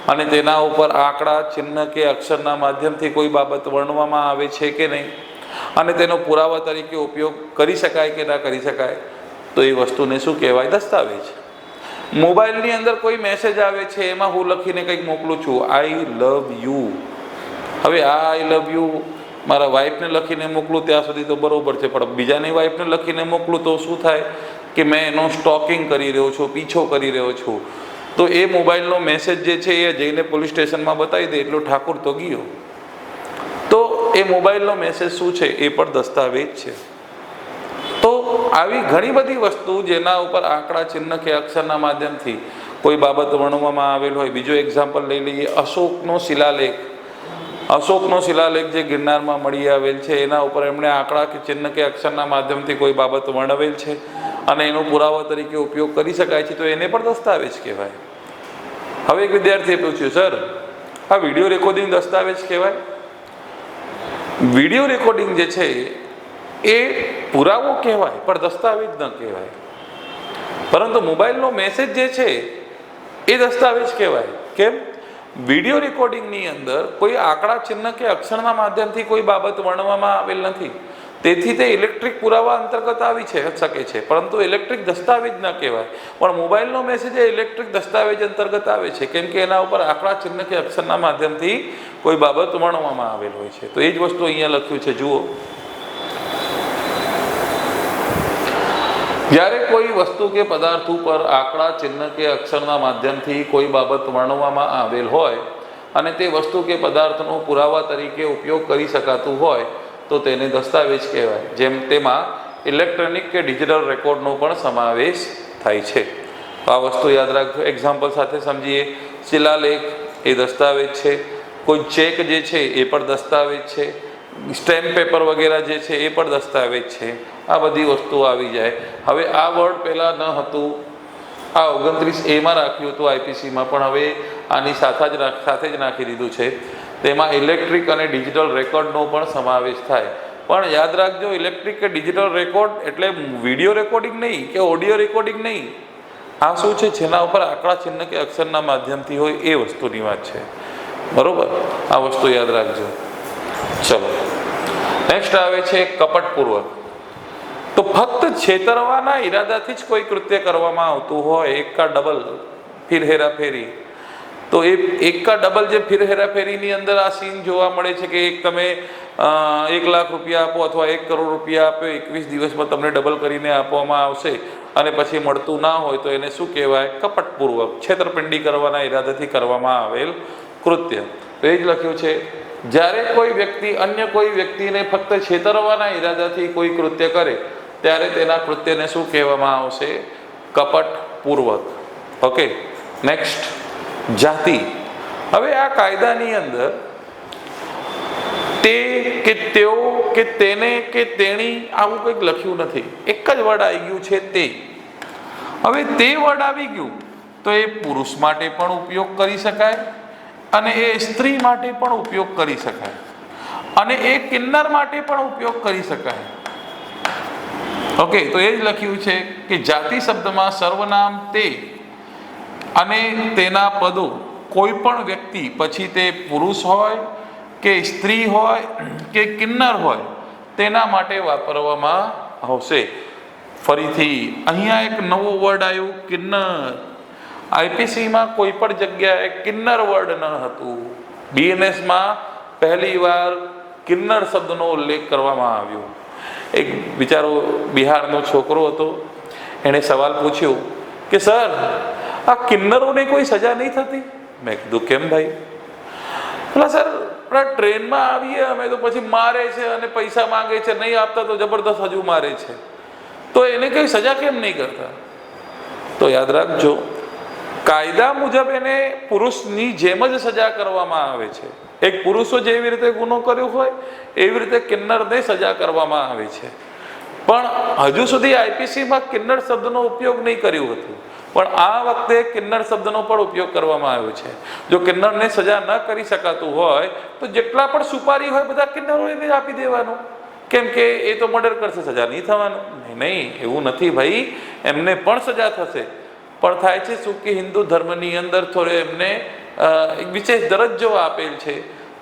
અને તેના ઉપર આંકડા, ચિહ્ન કે અક્ષરના માધ્યમથી કોઈ બાબત વર્ણવવામાં આવે છે કે નહીં, અને તેનો પુરાવા તરીકે ઉપયોગ કરી શકાય કે ના કરી શકાય, તો એ વસ્તુને શું કહેવાય? દસ્તાવેજ. મોબાઈલની અંદર કોઈ મેસેજ આવે છે, એમાં હું લખીને કંઈક મોકલું છું, આઈ લવ યુ. હવે આ આઈ લવ યુ મારા વાઈફને લખીને મોકલું ત્યાં સુધી તો બરાબર છે, પણ બીજાની વાઈફને લખીને મોકલું તો શું થાય કે મેં એનો સ્ટોકિંગ કરી રહ્યો છું, પીછો કરી રહ્યો છું. તો એ મોબાઈલનો મેસેજ જે છે એ જઈને પોલીસ સ્ટેશનમાં બતાવી દે એટલો ઠાકુર તો ગયો. તો એ મોબાઈલનો મેસેજ શું છે? એ પણ દસ્તાવેજ છે. તો આવી ઘણી બધી વસ્તુ જેના ઉપર આંકડા, ચિહ્ન કે અક્ષરના માધ્યમથી કોઈ બાબત વર્ણવવામાં આવેલ હોય. બીજો એક્ઝામ્પલ લઈ લઈએ, અશોકનો શિલાલેખ. અશોકનો શિલાલેખ જે ગિરનારમાં મળી આવેલ છે એના ઉપર એમણે આંકડા કે ચિહ્ન કે અક્ષરના માધ્યમથી કોઈ બાબત વર્ણવેલ છે અને એનો પુરાવા તરીકે ઉપયોગ કરી શકાય છે તો એને પણ દસ્તાવેજ કહેવાય. હવે એક વિદ્યાર્થીએ પૂછ્યું, સર આ વિડીયો રેકોર્ડિંગ દસ્તાવેજ કહેવાય? વિડીયો રેકોર્ડિંગ જે છે એ પુરાવો કહેવાય પણ દસ્તાવેજ ન કહેવાય, પરંતુ મોબાઈલનો મેસેજ જે છે એ દસ્તાવેજ કહેવાય. કેમ? વિડીયો રેકોર્ડિંગની અંદર કોઈ આંકડા, ચિહ્ન કે અક્ષરના માધ્યમથી કોઈ બાબત વર્ણવવામાં આવેલ નથી, તેથી તે ઇલેક્ટ્રિક પુરાવા અંતર્ગત આવી શકે છે, પરંતુ ઇલેક્ટ્રિક દસ્તાવેજ ન કહેવાય. પણ મોબાઈલનો મેસેજ એ ઇલેક્ટ્રિક દસ્તાવેજ અંતર્ગત આવે છે, કેમ કે એના ઉપર આંકડા, ચિહ્ન કે અક્ષરના માધ્યમથી કોઈ બાબત વર્ણવવામાં આવેલ હોય છે. તો એ જ વસ્તુ અહીંયા લખ્યું છે, જુઓ. જ્યારે કોઈ વસ્તુ કે પદાર્થ ઉપર આંકડા, ચિહ્ન કે અક્ષરના માધ્યમથી કોઈ બાબત વર્ણવવામાં આવેલ હોય અને તે વસ્તુ કે પદાર્થનો પુરાવા તરીકે ઉપયોગ કરી શકાતું હોય તો તેને દસ્તાવેજ કહેવાય. જેમ તેમાં ઇલેક્ટ્રોનિક કે ડિજિટલ રેકોર્ડનો પણ સમાવેશ થાય છે. તો આ વસ્તુ યાદ રાખજો. એક્ઝામ્પલ સાથે સમજીએ. શિલાલેખ એ દસ્તાવેજ છે, કોઈ ચેક જે છે એ પણ દસ્તાવેજ છે, સ્ટેમ્પ પેપર વગેરે જે છે એ પણ દસ્તાવેજ છે. આ બધી વસ્તુઓ આવી જાય. હવે આ વર્ડ પહેલાં ન હતું, આ 29A રાખ્યું હતું આઈપીસીમાં, પણ હવે આની સાથે જ નાખી દીધું છે. તેમાં ઇલેક્ટ્રિક અને ડિજિટલ રેકોર્ડનો પણ સમાવેશ થાય. પણ યાદ રાખજો, ઇલેક્ટ્રિક કે ડિજિટલ રેકોર્ડ એટલે વિડીયો રેકોર્ડિંગ નહીં કે ઓડિયો રેકોર્ડિંગ નહીં. આ શું છે? જેના ઉપર આંકડા, ચિહ્ન કે અક્ષરના માધ્યમથી હોય એ વસ્તુની વાત છે. બરોબર? આ વસ્તુ યાદ રાખજો. ચલો, નેક્સ્ટ આવે છે કપટપૂર્વક. તો ફક્ત છેતરવાના ઈરાદાથી જ કોઈ કૃત્ય કરવામાં આવતું હોય, એકા ડબલ ફિર હેરાફેરી. તો એ એકા ડબલ જે ફિર હેરાફેરીની અંદર આ સીન જોવા મળે છે કે એક તમે 1 લાખ રૂપિયા આપો અથવા 1 કરોડ રૂપિયા આપો, 21 દિવસમાં તમને ડબલ કરીને આપવામાં આવશે અને પછી મળતું ના હોય તો એને શું કહેવાય? કપટપૂર્વક, છેતરપિંડી કરવાના ઈરાદાથી કરવામાં આવેલ કૃત્ય. તો એ જ લખ્યું છે, જ્યારે કોઈ વ્યક્તિ અન્ય કોઈ વ્યક્તિને ફક્ત છેતરવાના ઈરાદાથી કોઈ કૃત્ય કરે ત્યારે તેના કૃત્યને શું કહેવામાં આવશે? કપટપૂર્વક. ઓકે, નેક્સ્ટ, જાતિ. હવે આ કાયદાની અંદર તે કે તેઓ કે તેને કે તેણી આવું કંઈક લખ્યું નથી, એક જ વર્ડ આવી ગયું છે, તે. હવે તે વર્ડ આવી ગયું તો એ પુરુષ માટે પણ ઉપયોગ કરી શકાય અને એ સ્ત્રી માટે પણ ઉપયોગ કરી શકાય અને એ કિન્નર માટે પણ ઉપયોગ કરી શકાય. ઓકે, તો એ જ લખ્યું છે કે જાતિ શબ્દમાં સર્વનામ તે અને તેના પદો કોઈ પણ વ્યક્તિ, પછી તે પુરુષ હોય કે સ્ત્રી હોય કે કિન્નર હોય, તેના માટે વાપરવામાં આવશે. ફરીથી અહીંયા એક નવો વર્ડ આવ્યો, કિન્નર. આઈપીસીમાં કોઈ પણ જગ્યાએ કિન્નર વર્ડ ન હતું. બીએનએસમાં પહેલી વાર કિન્નર શબ્દનો ઉલ્લેખ કરવામાં આવ્યો. એક બિચારો બિહારનો છોકરો હતો, એણે સવાલ પૂછ્યો કે સર, આ કિન્નરોને કોઈ સજા નહીં થતી? મેં કીધું કેમ ભાઈ? એટલે સર, ટ્રેનમાં આવીએ અમે તો પછી મારે છે અને પૈસા માંગે છે, નહીં આપતા તો જબરદસ્ત હજુ મારે છે, તો એને કઈ સજા કેમ નહીં કરતા? તો યાદ રાખજો, કાયદા મુજબ એને પુરુષની જેમ જ સજા કરવામાં આવે છે. એક પુરુષો જેવી રીતે ગુનો કર્યો હોય એવી રીતે કિન્નરને સજા કરવામાં આવે છે. પણ હજુ સુધી આઈપીસીમાં કિન્નર શબ્દનો ઉપયોગ નહીં કર્યો હતો, પણ આ વખતે કિન્નર શબ્દનો પણ ઉપયોગ કરવામાં આવ્યો છે. જો કિન્નરને સજા ન કરી શકાતું હોય તો જેટલા પણ સુપારી હોય બધા કિન્નરોને આપી દેવાનું, કેમ કે એ તો મર્ડર કરશે, સજા નહીં થવાનું. નહીં, એવું નથી ભાઈ, એમને પણ સજા થશે. પણ થાય છે શું કે હિન્દુ ધર્મની અંદર થોડે એમને એક વિશેષ દરજ્જો આપેલ છે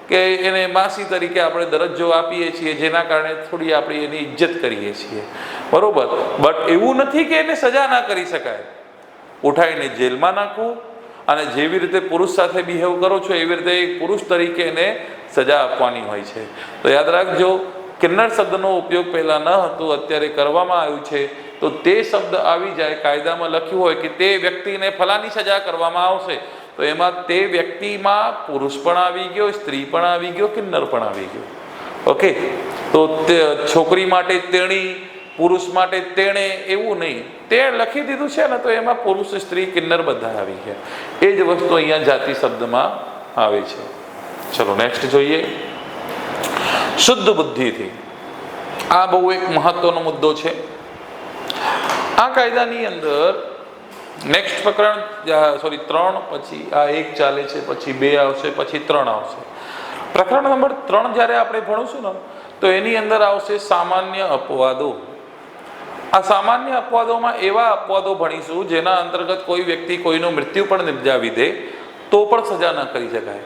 કે એને માસી તરીકે આપણે દરજ્જો આપીએ છીએ, જેના કારણે થોડી આપણી એની ઇજ્જત કરીએ છીએ, બરોબર. બટ એવું નથી કે એને સજા ના કરી શકાય. ઉઠાઈને જેલમાં નાખવું અને જેવી રીતે પુરુષ સાથે બિહેવ કરો છો એવી રીતે એક પુરુષ તરીકે એને સજા આપવાની હોય છે. તો યાદ રાખજો, કિન્નર શબ્દનો ઉપયોગ પહેલાં ન હતો, અત્યારે કરવામાં આવ્યું છે. તો તે શબ્દ આવી જાય, કાયદામાં લખ્યું હોય કે તે વ્યક્તિને ફલાની સજા કરવામાં આવશે, તો એમાં તે વ્યક્તિમાં પુરુષ પણ આવી ગયો, સ્ત્રી પણ આવી ગયો, કિન્નર પણ આવી ગયો. ઓકે, તો છોકરી માટે તેણી, પુરુષ માટે તેણે, એવું નહીં. તે લખી દીધું છે ને, તો એમાં પુરુષ, સ્ત્રી, કિન્નર બધા આવી ગયા. એ જ વસ્તુ અહીંયા જાતિ શબ્દમાં આવે છે. ચલો નેક્સ્ટ જોઈએ, શુદ્ધ બુદ્ધિથી. આ બહુ એક મહત્વનો મુદ્દો છે. આ કાયદાની અંદર નેક્સ્ટ પ્રકરણ 3, પછી આ 1 ચાલે છે, પછી 2 આવશે, પછી 3 આવશે. પ્રકરણ નંબર 3 જ્યારે આપણે ભણીશું ને, તો એની અંદર આવશે સામાન્ય અપવાદો. આ સામાન્ય અપવાદોમાં એવા અપવાદો ભણીશું જેના અંતર્ગત કોઈ વ્યક્તિ કોઈનું મૃત્યુ પણ નિપજાવી દે તો પણ સજા ન કરી શકાય,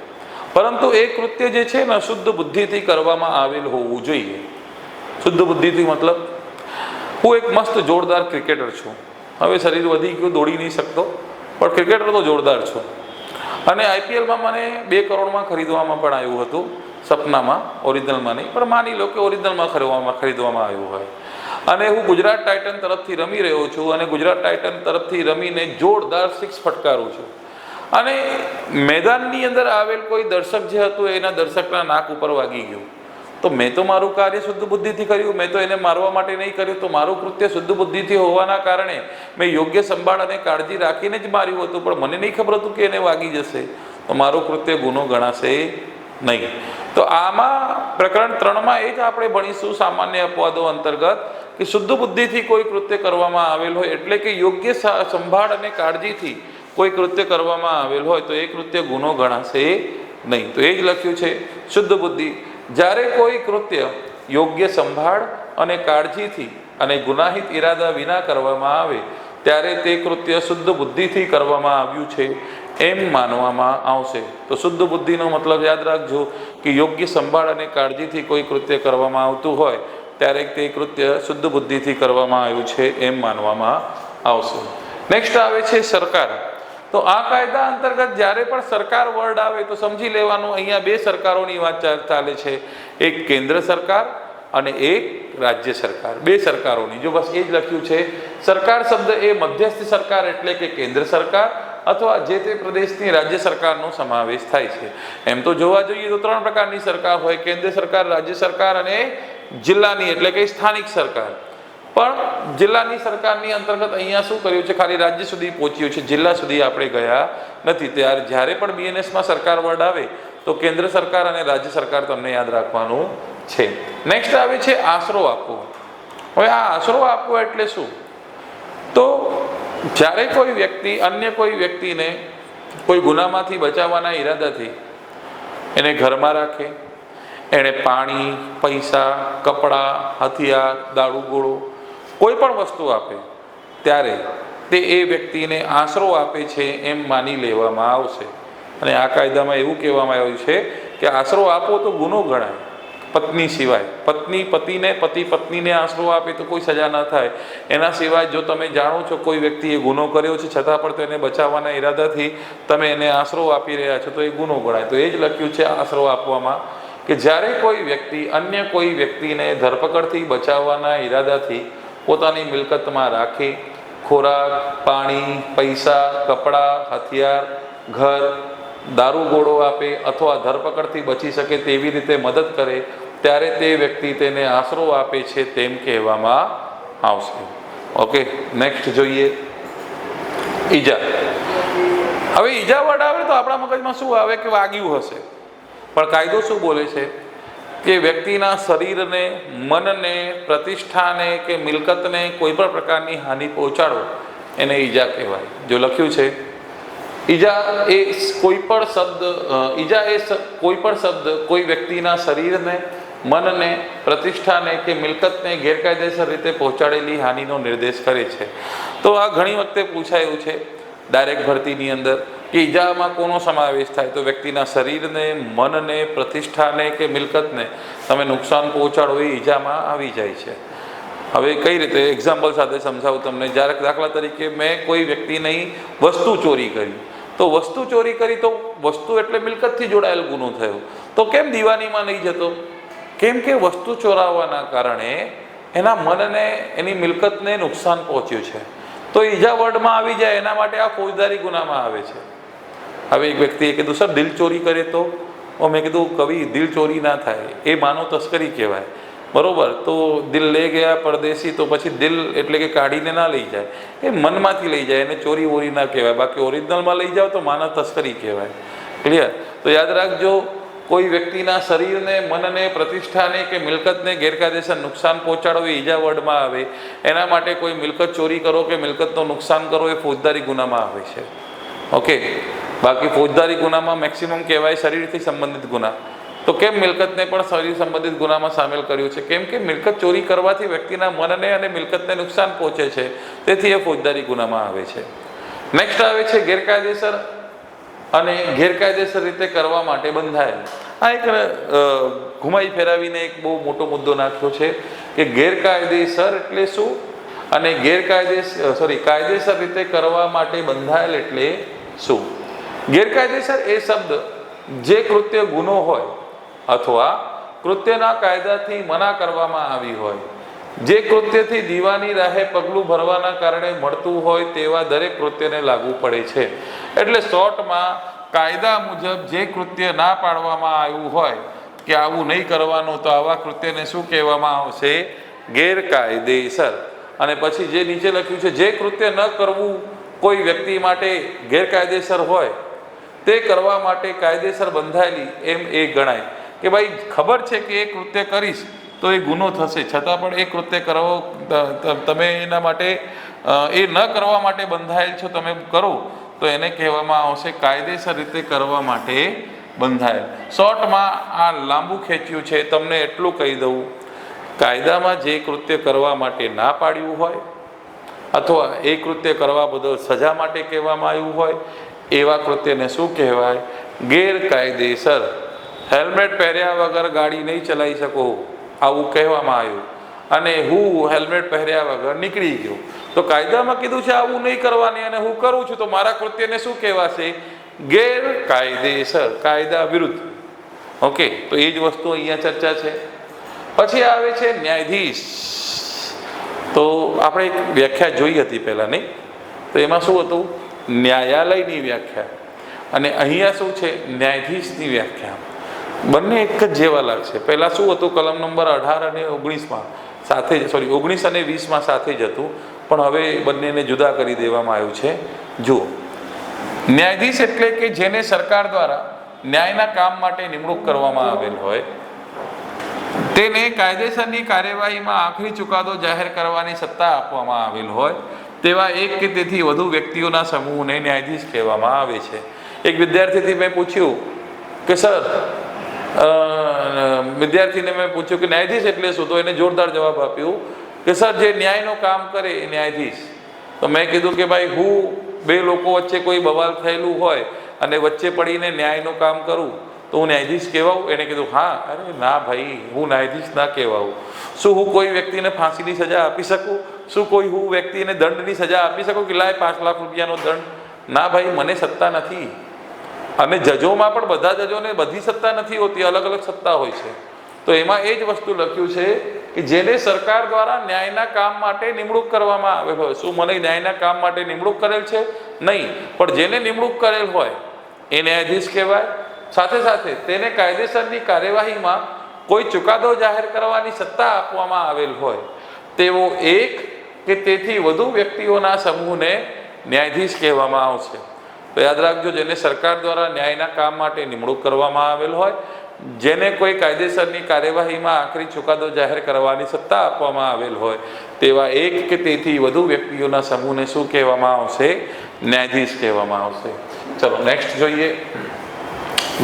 પરંતુ એ કૃત્ય જે છે ને શુદ્ધ બુદ્ધિથી કરવામાં આવેલ હોવું જોઈએ. શુદ્ધ બુદ્ધિથી મતલબ, હું એક મસ્ત જોરદાર ક્રિકેટર છું, હવે શરીર વધી ગયું, દોડી નહીં શકતો, પણ ક્રિકેટર તો જોરદાર છું, અને આઈપીએલમાં મને 2 કરોડમાં ખરીદવામાં પણ આવ્યું હતું, સપનામાં, ઓરિજિનલમાં નહીં, પણ માની લો કે ઓરિજિનલમાં ખરીદવામાં આવ્યું હોય. અને હું ગુજરાત ટાઇટન તરફથી રમી રહ્યો છું અને ગુજરાત ટાઇટન તરફથી રમીને જોરદાર 6 ફટકારું છું, અને મેદાનની અંદર આવેલ કોઈ દર્શક જે હતું એના દર્શકના નાક ઉપર વાગી ગયું. તો મેં તો મારું કાર્ય શુદ્ધ બુદ્ધિથી કર્યું, મેં તો એને મારવા માટે નહીં કર્યું. તો મારું કૃત્ય શુદ્ધ બુદ્ધિથી હોવાના કારણે મેં યોગ્ય સંભાળ અને કાળજી રાખીને જ માર્યું હતું, પણ મને નહીં ખબર હતું કે એને વાગી જશે, તો મારું કૃત્ય ગુનો ગણાશે નહીં. તો આમાં પ્રકરણ 3માં એ જ આપણે ભણીશું સામાન્ય અપવાદો અંતર્ગત કે શુદ્ધ બુદ્ધિથી કોઈ કૃત્ય કરવામાં આવેલ હોય, એટલે કે યોગ્ય સંભાળ અને કાળજીથી કોઈ કૃત્ય કરવામાં આવેલ હોય તો એ કૃત્ય ગુનો ગણાશે નહીં. તો એ જ લખ્યું છે, શુદ્ધ બુદ્ધિ. જ્યારે કોઈ કૃત્ય યોગ્ય સંભાળ અને કાળજીથી અને ગુનાહિત ઈરાદા વિના કરવામાં આવે ત્યારે તે કૃત્ય શુદ્ધ બુદ્ધિથી કરવામાં આવ્યું છે એમ માનવામાં આવશે. તો શુદ્ધ બુદ્ધિનો મતલબ યાદ રાખજો કે યોગ્ય સંભાળ અને કાળજીથી કોઈ કૃત્ય કરવામાં આવતું હોય ત્યારે તે કૃત્ય શુદ્ધ બુદ્ધિથી કરવામાં આવ્યું છે એમ માનવામાં આવશે. નેક્સ્ટ આવે છે સરકાર. તો આ કાયદા અંતર્ગત જ્યારે પણ સરકાર વર્ડ આવે તો સમજી લેવાનું અહીંયા બે સરકારોની વાત ચાલે છે, એક કેન્દ્ર સરકાર અને એક રાજ્ય સરકાર, બે સરકારોની. જો બસ એ જ લખ્યું છે. સરકાર શબ્દ એ મધ્યસ્થ સરકાર એટલે કે કેન્દ્ર સરકાર અથવા જે તે પ્રદેશની રાજ્ય સરકારનો સમાવેશ થાય છે. એમ તો જોવા જોઈએ તો ત્રણ પ્રકારની સરકાર હોય, કેન્દ્ર સરકાર, રાજ્ય સરકાર અને જિલ્લાની એટલે કે સ્થાનિક સરકાર. પણ જિલ્લાની સરકારની અંતર્ગત અહીંયા શું કર્યું છે, ખાલી રાજ્ય સુધી પહોંચ્યું છે, જિલ્લા સુધી આપણે ગયા નથી. ત્યારે જ્યારે પણ બીએનએસમાં સરકાર વર્ડ આવે તો કેન્દ્ર સરકાર અને રાજ્ય સરકાર તમને યાદ રાખવાનું છે. નેક્સ્ટ આવે છે આશરો આપવો. હવે આ આશરો આપવો એટલે શું? તો જ્યારે કોઈ વ્યક્તિ અન્ય કોઈ વ્યક્તિને કોઈ ગુનામાંથી બચાવવાના ઈરાદાથી એને ઘરમાં રાખે, એણે પાણી, પૈસા, કપડાં, હથિયાર, દારૂ ગોળો કોઈ પણ વસ્તુ આપે ત્યારે તે એ વ્યક્તિને આશરો આપે છે એમ માની લેવામાં આવશે. અને આ કાયદામાં એવું કહેવામાં આવ્યું છે કે આશરો આપો તો ગુનો ગણાય, પત્ની સિવાય. પત્ની પતિને, પતિ પત્નીને આશરો આપે તો કોઈ સજા ન થાય. એના સિવાય જો તમે જાણો છો કોઈ વ્યક્તિએ ગુનો કર્યો છે છતાં પણ તો એને બચાવવાના ઈરાદાથી તમે એને આશરો આપી રહ્યા છો તો એ ગુનો ગણાય. તો એ જ લખ્યું છે આશરો આપવામાં કે જ્યારે કોઈ વ્યક્તિ અન્ય કોઈ વ્યક્તિને ધરપકડથી બચાવવાના ઈરાદાથી પોતાની મિલકતમાં રાખી ખોરાક, પાણી, પૈસા, કપડાં, હથિયાર, ઘર, દારૂ ગોળો આપે અથવા ધરપકડથી બચી શકે તેવી રીતે મદદ કરે ત્યારે તે વ્યક્તિ તેને આશરો આપે છે તેમ કહેવામાં આવશે. ઓકે, નેક્સ્ટ જોઈએ ઈજા. હવે ઈજા વર્ડ આવે તો આપણા મગજમાં શું આવે કે વાગ્યું હશે, પણ કાયદો શું બોલે છે કે વ્યક્તિના શરીરને, મનને, પ્રતિષ્ઠાને કે મિલકતને કોઈ પણ પ્રકારની હાનિ પહોંચાડો એને ઈજા કહેવાય. જો લખ્યું છે ઈજા એ કોઈ પણ શબ્દ કોઈ વ્યક્તિના શરીરને, મનને, પ્રતિષ્ઠાને કે મિલકતને ગેરકાયદેસર રીતે પહોંચાડેલી હાનિનો નિર્દેશ કરે છે. તો આ ઘણી વખતે પૂછાયું છે ડાયરેક્ટ ભરતીની અંદર કે ઈજામાં કોનો સમાવેશ થાય? તો વ્યક્તિના શરીરને, મનને, પ્રતિષ્ઠાને કે મિલકતને તમે નુકસાન પહોંચાડો એ ઈજામાં આવી જાય છે. હવે કઈ રીતે એક્ઝામ્પલ સાથે સમજાવું તમને. જ્યારે દાખલા તરીકે મેં કોઈ વ્યક્તિની વસ્તુ ચોરી કરી, તો વસ્તુ ચોરી કરી તો વસ્તુ એટલે મિલકતથી જોડાયેલ ગુનો થયો, તો કેમ દીવાનીમાં નહીં જતો? કેમ કે વસ્તુ ચોરાવવાના કારણે એના મનને, એની મિલકતને નુકસાન પહોંચ્યું છે, તો ઈજા વર્ડમાં આવી જાય. એના માટે આ ફોજદારી ગુનામાં આવે છે. હવે એક વ્યક્તિએ કીધું સર દિલ ચોરી કરે તો મેં કીધું કવિ દિલ ચોરી ના થાય, એ માનવ તસ્કરી કહેવાય. બરોબર, તો દિલ લઈ ગયા પરદેશી, તો પછી દિલ એટલે કે કાઢીને ના લઈ જાય, એ મનમાંથી લઈ જાય, એને ચોરી વોરી ના કહેવાય. બાકી ઓરિજિનલમાં લઈ જાઓ તો માનવ તસ્કરી કહેવાય. ક્લિયર? તો યાદ રાખજો, કોઈ વ્યક્તિના શરીરને, મનને, પ્રતિષ્ઠાને કે મિલકતને ગેરકાયદેસર નુકસાન પહોંચાડો એ ઈજા વર્ડમાં આવે. એના માટે કોઈ મિલકત ચોરી કરો કે મિલકતનું નુકસાન કરો એ ફોજદારી ગુનામાં આવે છે. ઓકે, બાકી ફોજદારી ગુનામાં મેક્સિમમ કહેવાય શરીરથી સંબંધિત ગુના. તો કેમ મિલકતને પણ શરીર સંબંધિત ગુનામાં સામેલ કર્યું છે? કેમ કે મિલકત ચોરી કરવાથી વ્યક્તિના મનને અને મિલકતને નુકસાન પહોંચે છે, તેથી એ ફોજદારી ગુનામાં આવે છે. નેક્સ્ટ આવે છે ગેરકાયદેસર અને ગેરકાયદેસર રીતે કરવા માટે બંધાયેલ. આ એક ઘુમાઈ ફેરવીને એક બહુ મોટો મુદ્દો નાખ્યો છે કે ગેરકાયદેસર એટલે શું અને કાયદેસર રીતે કરવા માટે બંધાયેલ એટલે શું? ગેરકાયદેસર એ શબ્દ જે કૃત્ય ગુનો હોય અથવા કૃત્યના કાયદાથી મના કરવામાં આવી હોય, જે કૃત્યથી દીવાની રાહે પગલું ભરવાના કારણે મળતું હોય તેવા દરેક કૃત્યને લાગુ પડે છે. એટલે શોર્ટમાં કાયદા મુજબ જે કૃત્ય ના પાડવામાં આવ્યું હોય કે આવું નહીં કરવાનું, તો આવા કૃત્યને શું કહેવામાં આવશે? ગેરકાયદેસર. અને પછી જે નીચે લખ્યું છે, જે કૃત્ય ન કરવું કોઈ વ્યક્તિ માટે ગેરકાયદેસર હોય તે કરવા માટે કાયદેસર બંધાયેલી એમ એ ગણાય. કે ભાઈ ખબર છે કે એ કૃત્ય કરીશ તો એ ગુનો થશે, છતાં પણ એ કૃત્ય કરવો, તમે એના માટે એ ન કરવા માટે બંધાયેલ છો, તમે કરો તો એને કહેવામાં આવશે કાયદેસર રીતે કરવા માટે બંધાયેલ. શોર્ટમાં આ લાંબુ ખેંચ્યું છે, તમને એટલું કહી દઉં, કાયદામાં જે કૃત્ય કરવા માટે ના પાડ્યું હોય અથવા એ કૃત્ય કરવા બદલ સજા માટે કહેવામાં આવ્યું હોય એવા કૃત્યને શું કહેવાય? ગેરકાયદેસર. હેલ્મેટ પહેર્યા વગર ગાડી નહીં ચલાવી શકો આવું કહેવામાં આવ્યું, અને હું હેલ્મેટ પહેર્યા વગર નીકળી ગયો, તો કાયદામાં કીધું છે આવું નહીં કરવાની, અને હું કરું છું તો મારા કૃત્યને શું કહેવાશે? ગેરકાયદેસર, કાયદા વિરુદ્ધ. ઓકે, તો એ જ વસ્તુ અહીંયા ચર્ચા છે. પછી આવે છે ન્યાયાધીશ. તો આપણે એક વ્યાખ્યા જોઈ હતી પહેલાં, નહીં? તો એમાં શું હતું? ન્યાયાલયની વ્યાખ્યા, અને અહીંયા શું છે? ન્યાયાધીશની વ્યાખ્યા. બંને એક જ જેવા લાગશે. પહેલાં શું હતું? કલમ નંબર 18 અને 19માં સાથે જ, 19 અને 20માં સાથે જ હતું, પણ હવે બંનેને જુદા કરી દેવામાં આવ્યું છે. જુઓ, ન્યાયાધીશ એટલે કે જેને સરકાર દ્વારા ન્યાયના કામ માટે નિમણૂક કરવામાં આવેલ હોય, તેને કાયદેસરની કાર્યવાહીમાં આખરી ચુકાદો જાહેર કરવાની સત્તા આપવામાં આવેલ હોય તેવા એક કે તેથી વધુ વ્યક્તિઓના સમૂહને ન્યાયાધીશ કહેવામાં આવે છે. એક વિદ્યાર્થીથી મેં પૂછ્યું કે સર, વિદ્યાર્થીને મેં પૂછ્યું કે ન્યાયાધીશ એટલે શું? તો એને જોરદાર જવાબ આપ્યો કે સર, જે ન્યાયનું કામ કરે એ ન્યાયાધીશ. તો મેં કીધું કે ભાઈ, હું બે લોકો વચ્ચે કોઈ બવાલ થયેલું હોય અને વચ્ચે પડીને ન્યાયનું કામ કરું તો હું ન્યાયાધીશ કહેવાઉં? એને કીધું હા. અરે ના ભાઈ, હું ન્યાયાધીશ ના કહેવાઉં. શું હું કોઈ વ્યક્તિને ફાંસીની સજા આપી શકું? શું હું વ્યક્તિને દંડની સજા આપી શકું કે લાય 5 લાખ રૂપિયાનો દંડ? ના ભાઈ, મને સત્તા નથી. અને જજોમાં પણ બધા જજોને બધી સત્તા નથી હોતી, અલગ અલગ સત્તા હોય છે. તો એમાં એ જ વસ્તુ લખ્યું છે કે જેને સરકાર દ્વારા ન્યાયના કામ માટે નિમણૂક કરવામાં આવેલ હોય. શું મને ન્યાયના કામ માટે નિમણૂક કરેલ છે? નહીં, પણ જેને નિમણૂક કરેલ હોય એ ન્યાયાધીશ કહેવાય. સાથે સાથે તેને કાયદેસરની કાર્યવાહીમાં કોઈ ચુકાદો જાહેર કરવાની સત્તા આપવામાં આવેલ હોય તેવો એક કે તેથી વધુ વ્યક્તિઓના સમૂહને ન્યાયાધીશ કહેવામાં આવશે. તો યાદ રાખજો, જેને સરકાર દ્વારા ન્યાયના કામ માટે નિમણૂક કરવામાં આવેલ હોય, જેને કોઈ કાયદેસરની કાર્યવાહીમાં આખરી ચુકાદો જાહેર કરવાની સત્તા આપવામાં આવેલ હોય તેવા એક કે તેથી વધુ વ્યક્તિઓના સમૂહને શું કહેવામાં આવશે? ન્યાયાધીશ કહેવામાં આવશે. ચલો નેક્સ્ટ જોઈએ.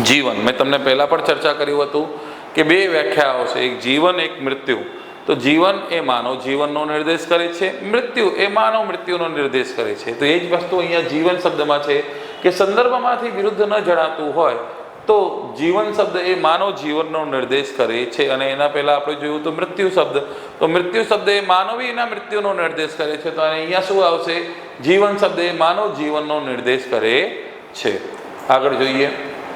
જીવન. મેં તમને પહેલાં પણ ચર્ચા કર્યું હતું કે બે વ્યાખ્યાઓ છે, એક જીવન, એક મૃત્યુ. તો જીવન એ માનવ જીવનનો નિર્દેશ કરે છે, મૃત્યુ એ માનવ મૃત્યુનો નિર્દેશ કરે છે. તો એ જ વસ્તુ અહીંયા જીવન શબ્દમાં છે કે સંદર્ભમાંથી વિરુદ્ધ ન જણાતું હોય તો જીવન શબ્દ એ માનવ જીવનનો નિર્દેશ કરે છે. અને એના પહેલાં આપણે જોયું તો મૃત્યુ શબ્દ, તો મૃત્યુ શબ્દ એ માનવીના મૃત્યુનો નિર્દેશ કરે છે. તો અહીંયા શું આવશે? જીવન શબ્દ એ માનવ જીવનનો નિર્દેશ કરે છે. આગળ જોઈએ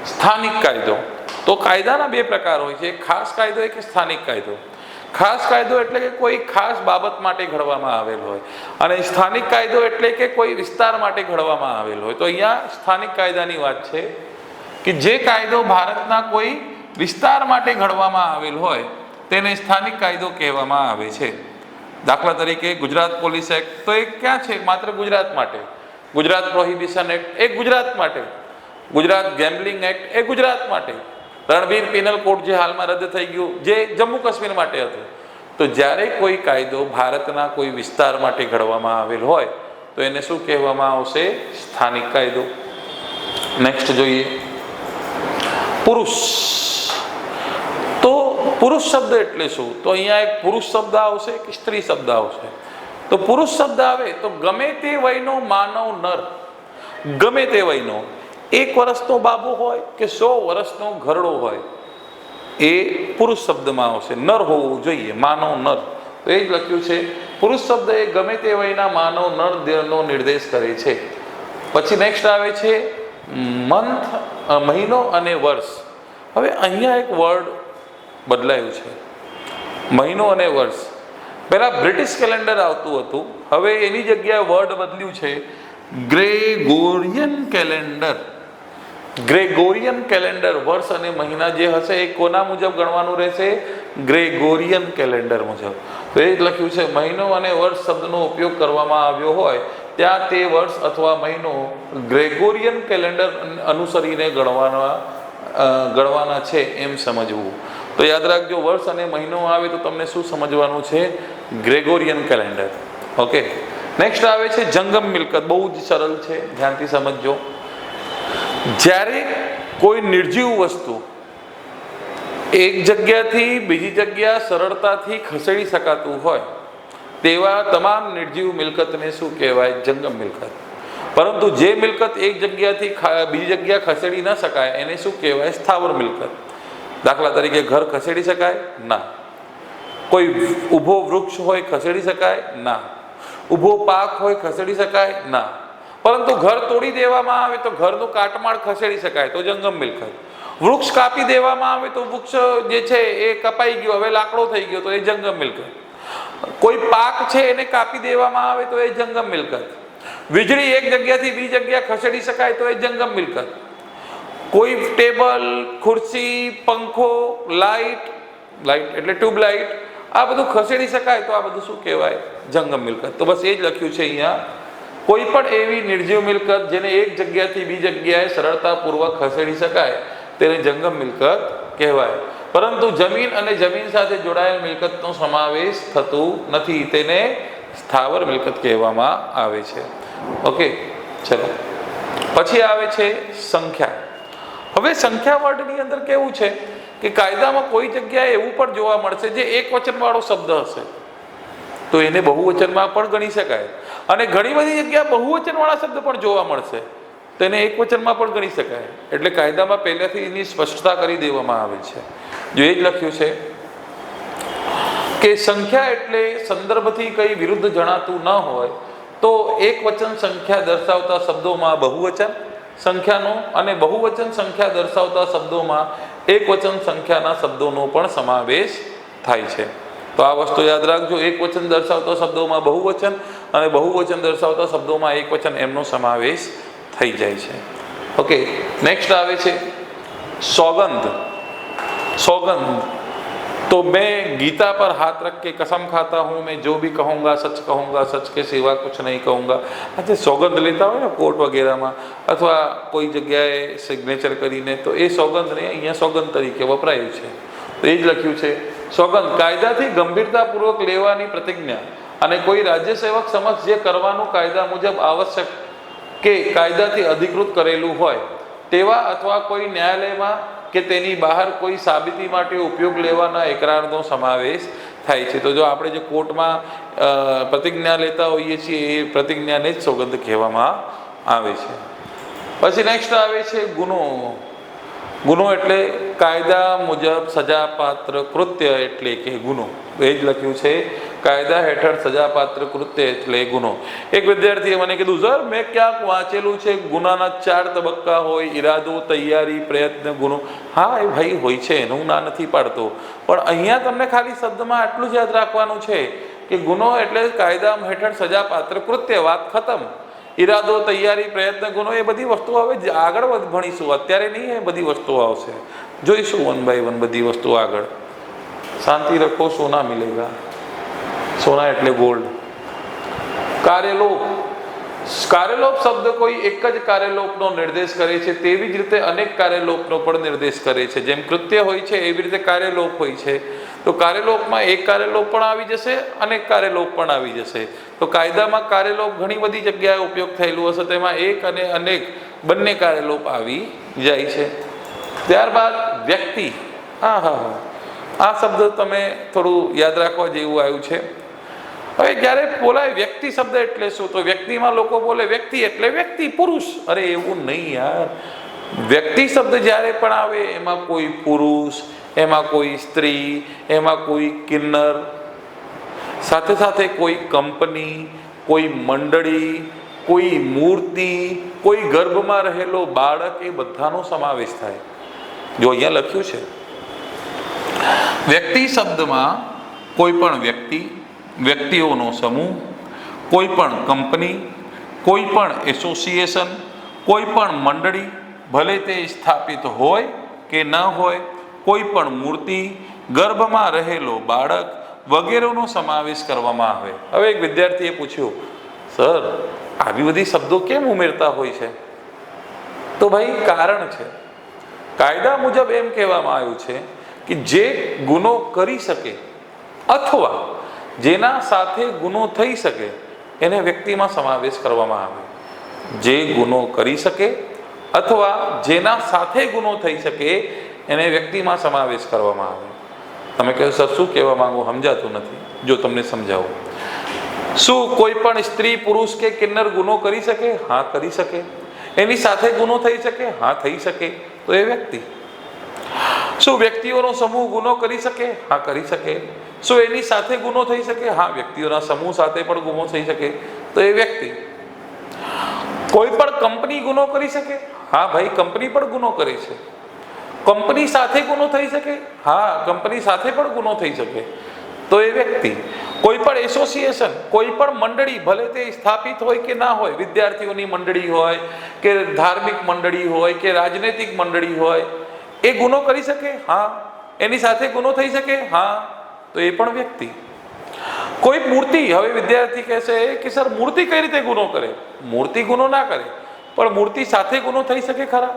સ્થાનિક કાયદો. તો કાયદાના બે પ્રકાર હોય છે, એક ખાસ કાયદો, એક સ્થાનિક કાયદો. ખાસ કાયદો એટલે કે કોઈ ખાસ બાબત માટે ઘડવામાં આવેલ હોય, અને સ્થાનિક કાયદો એટલે કે કોઈ વિસ્તાર માટે ઘડવામાં આવેલ હોય. તો અહીંયા સ્થાનિક કાયદાની વાત છે કે જે કાયદો ભારતના કોઈ વિસ્તાર માટે ઘડવામાં આવેલ હોય તેને સ્થાનિક કાયદો કહેવામાં આવે છે. દાખલા તરીકે ગુજરાત પોલીસ એક્ટ, તો એ ક્યાં છે? માત્ર ગુજરાત માટે. ગુજરાત પ્રોહિબિશન એક્ટ એ ગુજરાત માટે. ગુજરાત ગેમ્બલિંગ એક્ટ એ ગુજરાત માટે. રણવીર પિનલ કોડ જે હાલમાં રદ થઈ ગયું, જે જમ્મુ કાશ્મીર માટે હતું. તો જ્યારે કોઈ કાયદો ભારતના કોઈ વિસ્તાર માટે ઘડવામાં આવેલ હોય તો એને શું કહેવામાં આવશે? સ્થાનિક કાયદો. નેક્સ્ટ જોઈએ પુરુષ. તો પુરુષ શબ્દ એટલે શું? તો અહીંયા એક પુરુષ શબ્દ આવશે કે સ્ત્રી શબ્દ આવશે? તો પુરુષ શબ્દ આવે તો ગમે તે વયનો માનવ નર, ગમે તે વયનો, 1 વર્ષનો બાબુ હોય કે 100 વર્ષનો ઘરડો હોય, એ પુરુષ શબ્દમાં આવશે. નર હોવું જોઈએ, માનવ નર. તો એ જ લખ્યું છે, પુરુષ શબ્દ એ ગમે તે વયના માનવ નર દેહનો નિર્દેશ કરે છે. પછી નેક્સ્ટ આવે છે મંથ, મહિનો અને વર્ષ. હવે અહીંયા એક વર્ડ બદલાયું છે, મહિનો અને વર્ષ. પહેલાં બ્રિટિશ કેલેન્ડર આવતું હતું, હવે એની જગ્યાએ વર્ડ બદલ્યું છે ગ્રેગોરિયન કેલેન્ડર. Gregorian calendar. વર્ષ અને મહિના જે હશે એ કોના મુજબ ગણવાનું રહેશે? ગ્રેગોરિયન કેલેન્ડર મુજબ. તો એ જ લખ્યું છે, મહિનો અને વર્ષ શબ્દનો ઉપયોગ કરવામાં આવ્યો હોય ત્યાં તે વર્ષ અથવા મહિનો ગ્રેગોરિયન કેલેન્ડર અનુસરીને ગણવાના છે એમ સમજવું. તો યાદ રાખજો, વર્ષ અને મહિનો આવે તો તમને શું સમજવાનું છે? Gregorian calendar. ઓકે. નેક્સ્ટ આવે છે જંગમ મિલકત. બહુ જ સરળ છે, ધ્યાનથી સમજજો. જ્યારે કોઈ નિર્જીવ વસ્તુ એક જગ્યાથી બીજી જગ્યા સરળતાથી ખસેડી શકાતું હોય તેવા તમામ નિર્જીવ મિલકતને શું કહેવાય? જંગમ મિલકત. પરંતુ જે મિલકત એક જગ્યાથી બીજી જગ્યા ખસેડી ન શકાય એને શું કહેવાય? સ્થાવર મિલકત. દાખલા તરીકે ઘર ખસેડી શકાય? ના. કોઈ ઊભો વૃક્ષ હોય ખસેડી શકાય? ના. ઊભો પાક હોય ખસેડી શકાય? ના. પરંતુ ઘર તોડી દેવામાં આવે તો ઘરનું કાટમાળ ખસેડી શકાય, તો જંગમ મિલકત. વૃક્ષ કાપી દેવામાં આવે તો વૃક્ષ જે છે એ કપાઈ ગયો, હવે લાકડો થઈ ગયો, તો એ જંગમ મિલકત. કોઈ પાક છે એને કાપી દેવામાં આવે તો એ જંગમ મિલકત. વીજળી એક જગ્યાથી બીજી જગ્યા ખસેડી શકાય તો એ જંગમ મિલકત. કોઈ ટેબલ, ખુરશી, પંખો, લાઇટ એટલે ટ્યુબલાઇટ, આ બધું ખસેડી શકાય તો આ બધું શું કહેવાય? જંગમ મિલકત. તો બસ એ જ લખ્યું છે અહીંયા, કોઈ પણ એવી નિર્જીવ મિલકત જેને એક જગ્યાથી બીજી જગ્યાએ સરળતાપૂર્વક ખસેડી શકાય તેને જંગમ મિલકત કહેવાય. પરંતુ જમીન અને જમીન સાથે જોડાયેલ મિલકતનો સમાવેશ થતું નથી, તેને સ્થાવર મિલકત કહેવામાં આવે છે. ઓકે, ચલો પછી આવે છે સંખ્યા. હવે સંખ્યા વર્ડની અંદર કેવું છે કે કાયદામાં કોઈ જગ્યાએ એવું પણ જોવા મળશે જે એક વચનવાળો શબ્દ હશે તો એને બહુવચનમાં પણ ગણી શકાય, અને ઘણી બધી જગ્યા બહુવચનવાળા શબ્દ પણ જોવા મળશે તો એને એક વચનમાં પણ ગણી શકાય. એટલે કાયદામાં પહેલેથી એની સ્પષ્ટતા કરી દેવામાં આવી છે. જો એ જ લખ્યું છે કે સંખ્યા એટલે સંદર્ભથી કંઈ વિરુદ્ધ જણાતું ન હોય તો એક વચન સંખ્યા દર્શાવતા શબ્દોમાં બહુવચન સંખ્યાનો અને બહુવચન સંખ્યા દર્શાવતા શબ્દોમાં એક વચન સંખ્યાના શબ્દોનો પણ સમાવેશ થાય છે. તો આ વસ્તુ યાદ રાખજો, એક વચન દર્શાવતા શબ્દોમાં બહુવચન અને બહુવચન દર્શાવતા શબ્દોમાં એક વચન એમનો સમાવેશ થઈ જાય છે. ઓકે, નેક્સ્ટ આવે છે સોગંદ. सोगंद, तो मैं गीता पर हाथ रख के कसम खाता हूँ मैं जो भी कहूँगा सच के सिवा कुछ नहीं कहूँगा. अच्छा, સોગંદ લેતા હોય ને કોર્ટ વગેરેમાં અથવા કોઈ જગ્યાએ સિગ્નેચર કરીને, તો એ સોગંદને અહીંયા સોગંદ તરીકે વપરાયું છે. તો એ જ લખ્યું છે સોગંદ કાયદાથી ગંભીરતાપૂર્વક લેવાની પ્રતિજ્ઞા અને કોઈ રાજ્ય સેવક સમક્ષ જે કરવાનું કાયદા મુજબ આવશ્યક કે કાયદાથી અધિકૃત કરેલું હોય તેવા અથવા કોઈ ન્યાયાલયમાં કે તેની બહાર કોઈ સાબિતી માટે ઉપયોગ લેવાના એકરારનો સમાવેશ થાય છે. તો જો આપણે જે કોર્ટમાં પ્રતિજ્ઞા લેતા હોઈએ છીએ એ પ્રતિજ્ઞાને જ સોગંદ કહેવામાં આવે છે. પછી નેક્સ્ટ આવે છે ગુનો. ગુનો એટલે કાયદા મુજબ સજાપાત્ર કૃત્ય એટલે કે ગુનો. એ જ લખ્યું છે કાયદા હેઠળ સજાપાત્ર કૃત્ય એટલે ગુનો. એક વિદ્યાર્થીએ મને કીધું સર મેં ક્યાંક વાંચેલું છે ગુનાના 4 તબક્કા હોય, ઈરાદો, તૈયારી, પ્રયત્ન, ગુનો. હા એ ભાઈ હોય છે, એનું ના નથી પાડતો, પણ અહીંયા તમને ખાલી શબ્દમાં આટલું જ યાદ રાખવાનું છે કે ગુનો એટલે કાયદા હેઠળ સજાપાત્ર કૃત્ય, વાત ખતમ. ઈરાદો, તૈયારી, પ્રયત્ન, ગુનો એ બધી વસ્તુઓ હવે આગળ ભણીશું, અત્યારે નહીં એ બધી વસ્તુઓ આવશે, જોઈશું 1 બાય 1 બધી વસ્તુઓ આગળ. શાંતિ રખો, સોના મિલેગા. સોના એટલે ગોલ્ડ. કાર્યલોપ. કાર્યલોપ શબ્દ કોઈ એક જ કાર્યલોપનો નિર્દેશ કરે છે, તેવી જ રીતે અનેક કાર્યલોપનો પણ નિર્દેશ કરે છે. જેમ કૃત્ય હોય છે એવી રીતે કાર્યલોપ હોય છે. તો કાર્યલોપમાં એક કાર્યલોપ પણ આવી જશે, અનેક કાર્યલોપ પણ આવી જશે. તો કાયદામાં કાર્યલોપ ઘણી બધી જગ્યાએ ઉપયોગ થયેલું હશે, તેમાં એક અને અનેક બંને કાર્યલોપ આવી જાય છે. ત્યારબાદ વ્યક્તિ. આ શબ્દ તમે થોડું યાદ રાખવા જેવું આવ્યું છે. હવે જ્યારે બોલાય વ્યક્તિ શબ્દ એટલે શું, તો વ્યક્તિમાં લોકો બોલે વ્યક્તિ એટલે વ્યક્તિ, પુરુષ. અરે એવું નહીં યાર, વ્યક્તિ શબ્દ જ્યારે પણ આવે એમાં કોઈ પુરુષ, એમાં કોઈ સ્ત્રી, એમાં કોઈ કિન્નર, સાથે સાથે કોઈ કંપની, કોઈ મંડળી, કોઈ મૂર્તિ, કોઈ ગર્ભમાં રહેલો બાળક, એ બધાનો સમાવેશ થાય. જો અહીંયા લખ્યું છે વ્યક્તિ શબ્દમાં કોઈ પણ વ્યક્તિ, વ્યક્તિઓનો સમૂહ, કોઈ પણ કંપની, કોઈ પણ એસોસિએશન, કોઈ પણ મંડળી, ભલે તે સ્થાપિત હોય કે ન હોય, કોઈ પણ મૂર્તિ, ગર્ભમાં રહેલો બાળક વગેરેનો સમાવેશ કરવામાં આવે. હવે એક વિદ્યાર્થીએ પૂછ્યું સર આવી બધી શબ્દો કેમ ઉમેરતા હોય છે? તો ભાઈ કારણ છે, કાયદા મુજબ એમ કહેવામાં આવ્યું છે કે જે ગુનો કરી શકે અથવા જેના સાથે ગુનો થઈ શકે એને વ્યક્તિમાં સમાવેશ કરવામાં આવે. જે ગુનો કરી શકે અથવા જેના સાથે ગુનો થઈ શકે એને વ્યક્તિમાં સમાવેશ કરવામાં આવે. તમે કહો સર શું કહેવા માંગો, સમજાતું નથી. જો તમને સમજાવું, શું કોઈ પણ સ્ત્રી, પુરુષ કે કિન્નર ગુનો કરી શકે? હા કરી શકે. એની સાથે ગુનો થઈ શકે? હા થઈ શકે. તો એ વ્યક્તિ. શું વ્યક્તિઓનો સમૂહ ગુનો કરી શકે? હા કરી શકે. શું એની સાથે ગુનો થઈ શકે? હા, વ્યક્તિઓના સમૂહ સાથે પણ ગુનો થઈ શકે, તો એ વ્યક્તિ. કોઈ પણ કંપની ગુનો કરી શકે? હા ભાઈ, કંપની પણ ગુનો કરે છે. કંપની સાથે ગુનો થઈ શકે? હા, કંપની સાથે પણ ગુનો થઈ શકે, તો એ વ્યક્તિ. કોઈ પણ એસોસિએશન, કોઈ પણ મંડળી, ભલે તે સ્થાપિત હોય કે ના હોય, વિદ્યાર્થીઓની મંડળી હોય કે ધાર્મિક મંડળી હોય કે રાજનૈતિક મંડળી હોય, એ ગુનો કરી શકે? હા. એની સાથે ગુનો થઈ શકે? હા, તો એ પણ વ્યક્તિ. કોઈ મૂર્તિ, હવે વિદ્યાર્થી કહેશે કે સર મૂર્તિ કઈ રીતે ગુનો કરે? મૂર્તિ ગુનો ના કરે, પણ મૂર્તિ સાથે ગુનો થઈ શકે ખરા?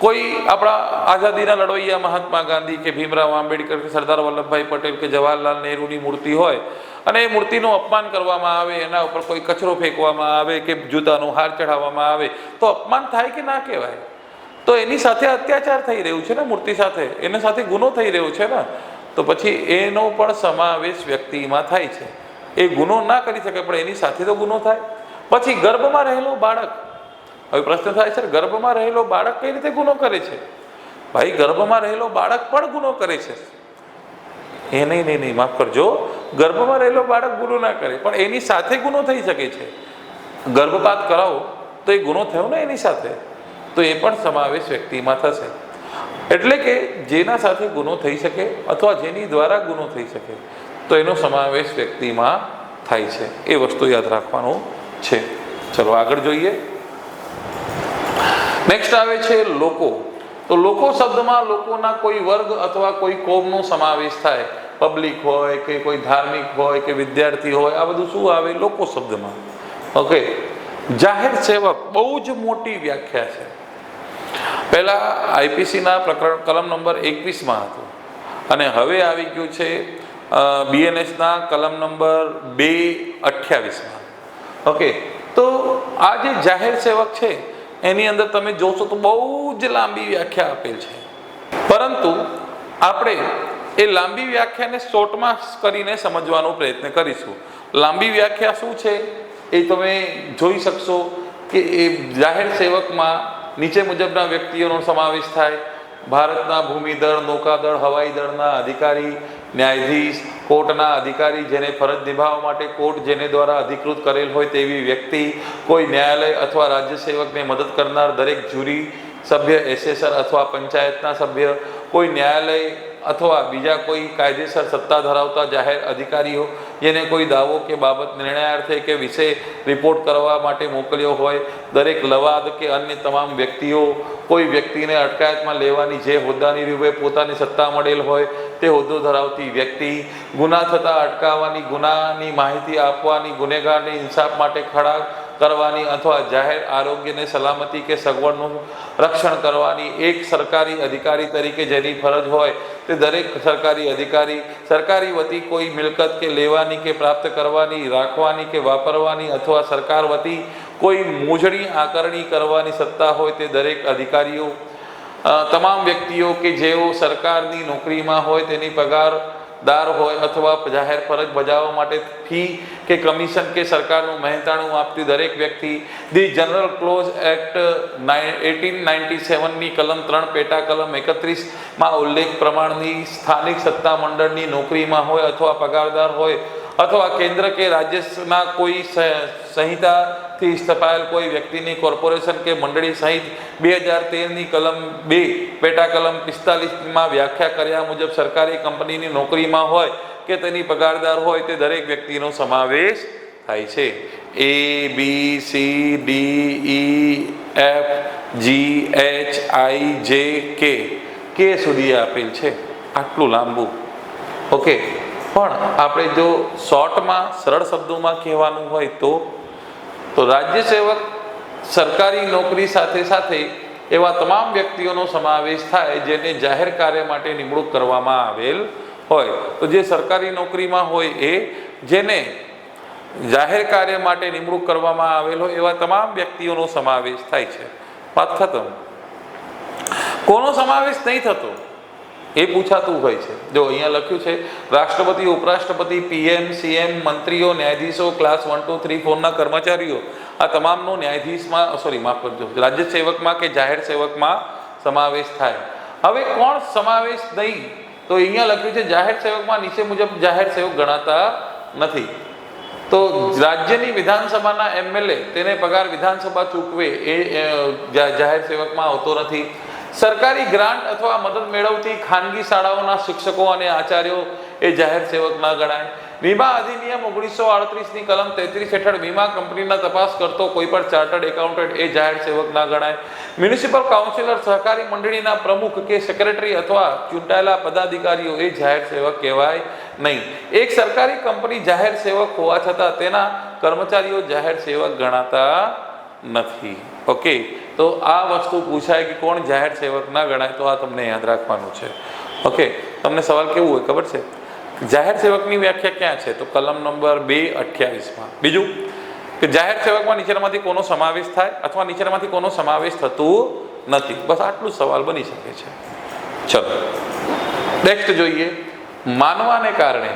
કોઈ આપણા આઝાદીના લડવૈયા મહાત્મા ગાંધી કે ભીમરાવ આંબેડકર કે સરદાર વલ્લભભાઈ પટેલ કે જવાહરલાલ નહેરુની મૂર્તિ હોય અને એ મૂર્તિનું અપમાન કરવામાં આવે, એના ઉપર કોઈ કચરો ફેંકવામાં આવે કે જૂતાનો હાર ચઢાવવામાં આવે, તો અપમાન થાય કે ના કહેવાય? તો એની સાથે અત્યાચાર થઈ રહ્યું છે ને, મૂર્તિ સાથે, એના સાથે ગુનો થઈ રહ્યો છે ને, તો પછી એનો પણ સમાવેશ વ્યક્તિમાં થાય છે. એ ગુનો ના કરી શકે, પણ એની સાથે તો ગુનો થાય. પછી ગર્ભમાં રહેલો બાળક, હવે પ્રશ્ન થાય છે, ગર્ભમાં રહેલો બાળક કઈ રીતે ગુનો કરે છે? ભાઈ, ગર્ભમાં રહેલો બાળક પણ ગુનો કરે છે. એ નહીં, માફ કરજો, ગર્ભમાં રહેલો બાળક ગુનો ના કરે, પણ એની સાથે ગુનો થઈ શકે છે. ગર્ભપાત કરાવો તો એ ગુનો થયો ને એની સાથે, તો એ પણ સમાવેશ વ્યક્તિમાં થશે. એટલે કે જેના સાથે ગુનો થઈ શકે અથવા જેની દ્વારા ગુનો થઈ શકે, તો એનો સમાવેશ વ્યક્તિમાં થાય છે. એ વસ્તુ યાદ રાખવાનું છે. ચલો આગળ જોઈએ. નેક્સ્ટ આવે છે લોકો. તો લોકો શબ્દમાં લોકોના કોઈ વર્ગ અથવા કોઈ કોમનો સમાવેશ થાય. પબ્લિક હોય કે કોઈ ધાર્મિક હોય કે વિદ્યાર્થી હોય, આ બધું શું આવે? લોકો શબ્દમાં. ઓકે. જાહેર સેવક બહુ જ મોટી વ્યાખ્યા છે. પહેલા આઈપીસીના પ્રકરણ કલમ નંબર 21માં હતું, અને હવે આવી ગયું છે બીએનએસના કલમ નંબર 228માં. ઓકે. તો આ જે જાહેર સેવક છે એની અંદર તમે જોશો તો બહુ જ લાંબી વ્યાખ્યા આપેલ છે, પરંતુ આપણે એ લાંબી વ્યાખ્યાને શોર્ટમાં કરીને સમજવાનો પ્રયત્ન કરીશું. લાંબી વ્યાખ્યા શું છે એ તમે જોઈ શકશો કે એ જાહેર સેવકમાં નીચે મુજબના વ્યક્તિઓનો સમાવેશ થાય. ભારતના ભૂમિદળ, નૌકાદળ, હવાઈ દળના અધિકારી, ન્યાયાધીશ, કોર્ટના અધિકારી, જેને ફરજ નિભાવવા માટે કોર્ટ જેને દ્વારા અધિકૃત કરેલ હોય તેવી વ્યક્તિ, કોઈ ન્યાયાલય અથવા રાજ્ય સેવકને મદદ કરનાર દરેક જ્યુરી સભ્ય, એસેસર અથવા પંચાયતના સભ્ય, કોઈ ન્યાયાલય અથવા બીજા કોઈ કાયદેસર સત્તા ધરાવતા જાહેર અધિકારીઓ જેને કોઈ દાવો કે બાબત નિર્ણયાર્થે કે વિશે રિપોર્ટ કરવા માટે મોકલ્યો હોય, દરેક લવાદ કે અન્ય તમામ વ્યક્તિઓ, કોઈ વ્યક્તિને અટકાયતમાં લેવાની જે હોદ્દાની રૂપે પોતાની સત્તા મળેલ હોય તે હોદ્દો ધરાવતી વ્યક્તિ, ગુના થતાં અટકાવવાની, ગુનાની માહિતી આપવાની, ગુનેગારની ઇન્સાફ માટે ખડા કરવાની અથવા જાહેર આરોગ્યને સલામતી કે સગવડનું રક્ષણ કરવાની એક સરકારી અધિકારી તરીકે જેની ફરજ હોય તે દરેક સરકારી અધિકારી, સરકારી વતી કોઈ મિલકત કે લેવાની કે પ્રાપ્ત કરવાની, રાખવાની કે વાપરવાની અથવા સરકાર વતી કોઈ મોજણી આકારણી કરવાની સત્તા હોય તે દરેક અધિકારીઓ, તમામ વ્યક્તિઓ કે જેઓ સરકારની નોકરીમાં હોય, તેની પગારદાર હોય અથવા જાહેર ફરજ બજાવવા માટે ફી કે કમિશન કે સરકારનું મહેનતાણું આપતી દરેક વ્યક્તિ, ધી જનરલ ક્લોઝ એક્ટ 1897ની કલમ 3 પેટા કલમ 31માં ઉલ્લેખ પ્રમાણની સ્થાનિક સત્તા મંડળની નોકરીમાં હોય અથવા પગારદાર હોય અથવા કેન્દ્ર કે રાજ્યના કોઈ સંહિતાથી સ્થપાયેલ કોઈ વ્યક્તિની કોર્પોરેશન કે મંડળી સહિત 2013ની કલમ 2 પેટા કલમ 45માં વ્યાખ્યા કર્યા મુજબ સરકારી કંપનીની નોકરીમાં હોય કે તેની પગારદાર હોય તે દરેક વ્યક્તિનો સમાવેશ થાય છે. A B C D E F G H I J K સુધી આપેલ છે. આટલું લાંબુ. ઓકે. પણ આપણે જો શોર્ટમાં સરળ શબ્દોમાં કહેવાનું હોય તો રાજ્ય સેવક સરકારી નોકરી સાથે સાથે એવા તમામ વ્યક્તિઓનો સમાવેશ થાય જેને જાહેર કાર્ય માટે નિમણૂક કરવામાં આવેલ હોય. તો જે સરકારી નોકરીમાં હોય એ જેને જાહેર કાર્ય માટે નિમણૂક કરવામાં આવેલ હોય એવા તમામ વ્યક્તિઓનો સમાવેશ થાય છે. વાત ખતમ. કોનો સમાવેશ નહીં થતો એ પૂછાતું હોય છે. જો અહીંયા લખ્યું છે રાષ્ટ્રપતિ, ઉપરાષ્ટ્રપતિ, PM, CM, મંત્રીઓ, ન્યાયાધીશો, ક્લાસ 1, 2, 3, 4ના કર્મચારીઓ, આ તમામનો ન્યાયાધીશમાં માફ કરજો, રાજ્ય સેવકમાં કે જાહેર સેવકમાં સમાવેશ થાય. હવે કોણ સમાવેશ નહીં? તો તો અહીંયા લખ્યું છે જાહેર સેવકમાં નીચે મુજબ જાહેર સેવક ગણાતા નથી. તો રાજ્યની વિધાનસભાના એમએલએ તેને પગાર વિધાનસભા ચૂકવે એ જાહેર સેવકમાં આવતો નથી. સરકારી ગ્રાન્ટ અથવા મદદ મેળવતી ખાનગી શાળાઓના શિક્ષકો અને આચાર્યો એ જાહેર સેવક ના ગણાય. વીમા અધિનિયમ 1938ની કલમ 33 હેઠળ વીમા કંપનીના તપાસ કરતો કોઈ પણ ચાર્ટર્ડ એકાઉન્ટન્ટ એ જાહેર સેવક ના ગણાય. મ્યુનિસિપલ કાઉન્સિલર, સહકારી મંડળીના પ્રમુખ કે સેક્રેટરી અથવા ચૂંટાયેલા પદાધિકારીઓ એ જાહેર સેવક કહેવાય નહીં. એક સરકારી કંપની જાહેર સેવક હોવા છતાં તેના કર્મચારીઓ જાહેર સેવક ગણાતા નથી. ઓકે, તો આ વસ્તુ પૂછાય કે કોણ જાહેર સેવક ના ગણાય, તો આ તમને યાદ રાખવાનું છે. ઓકે, તમને સવાલ કેવું હોય ખબર છે? જાહેર સેવકની વ્યાખ્યા ક્યાં છે? તો કલમ નંબર 228માં. બીજું કે જાહેર સેવકમાં નીચેનામાંથી કોનો સમાવેશ થાય અથવા નીચેનામાંથી કોનો સમાવેશ થતું નથી. બસ આટલું સવાલ બની શકે છે. ચલો નેક્સ્ટ જોઈએ. માનવાને કારણે.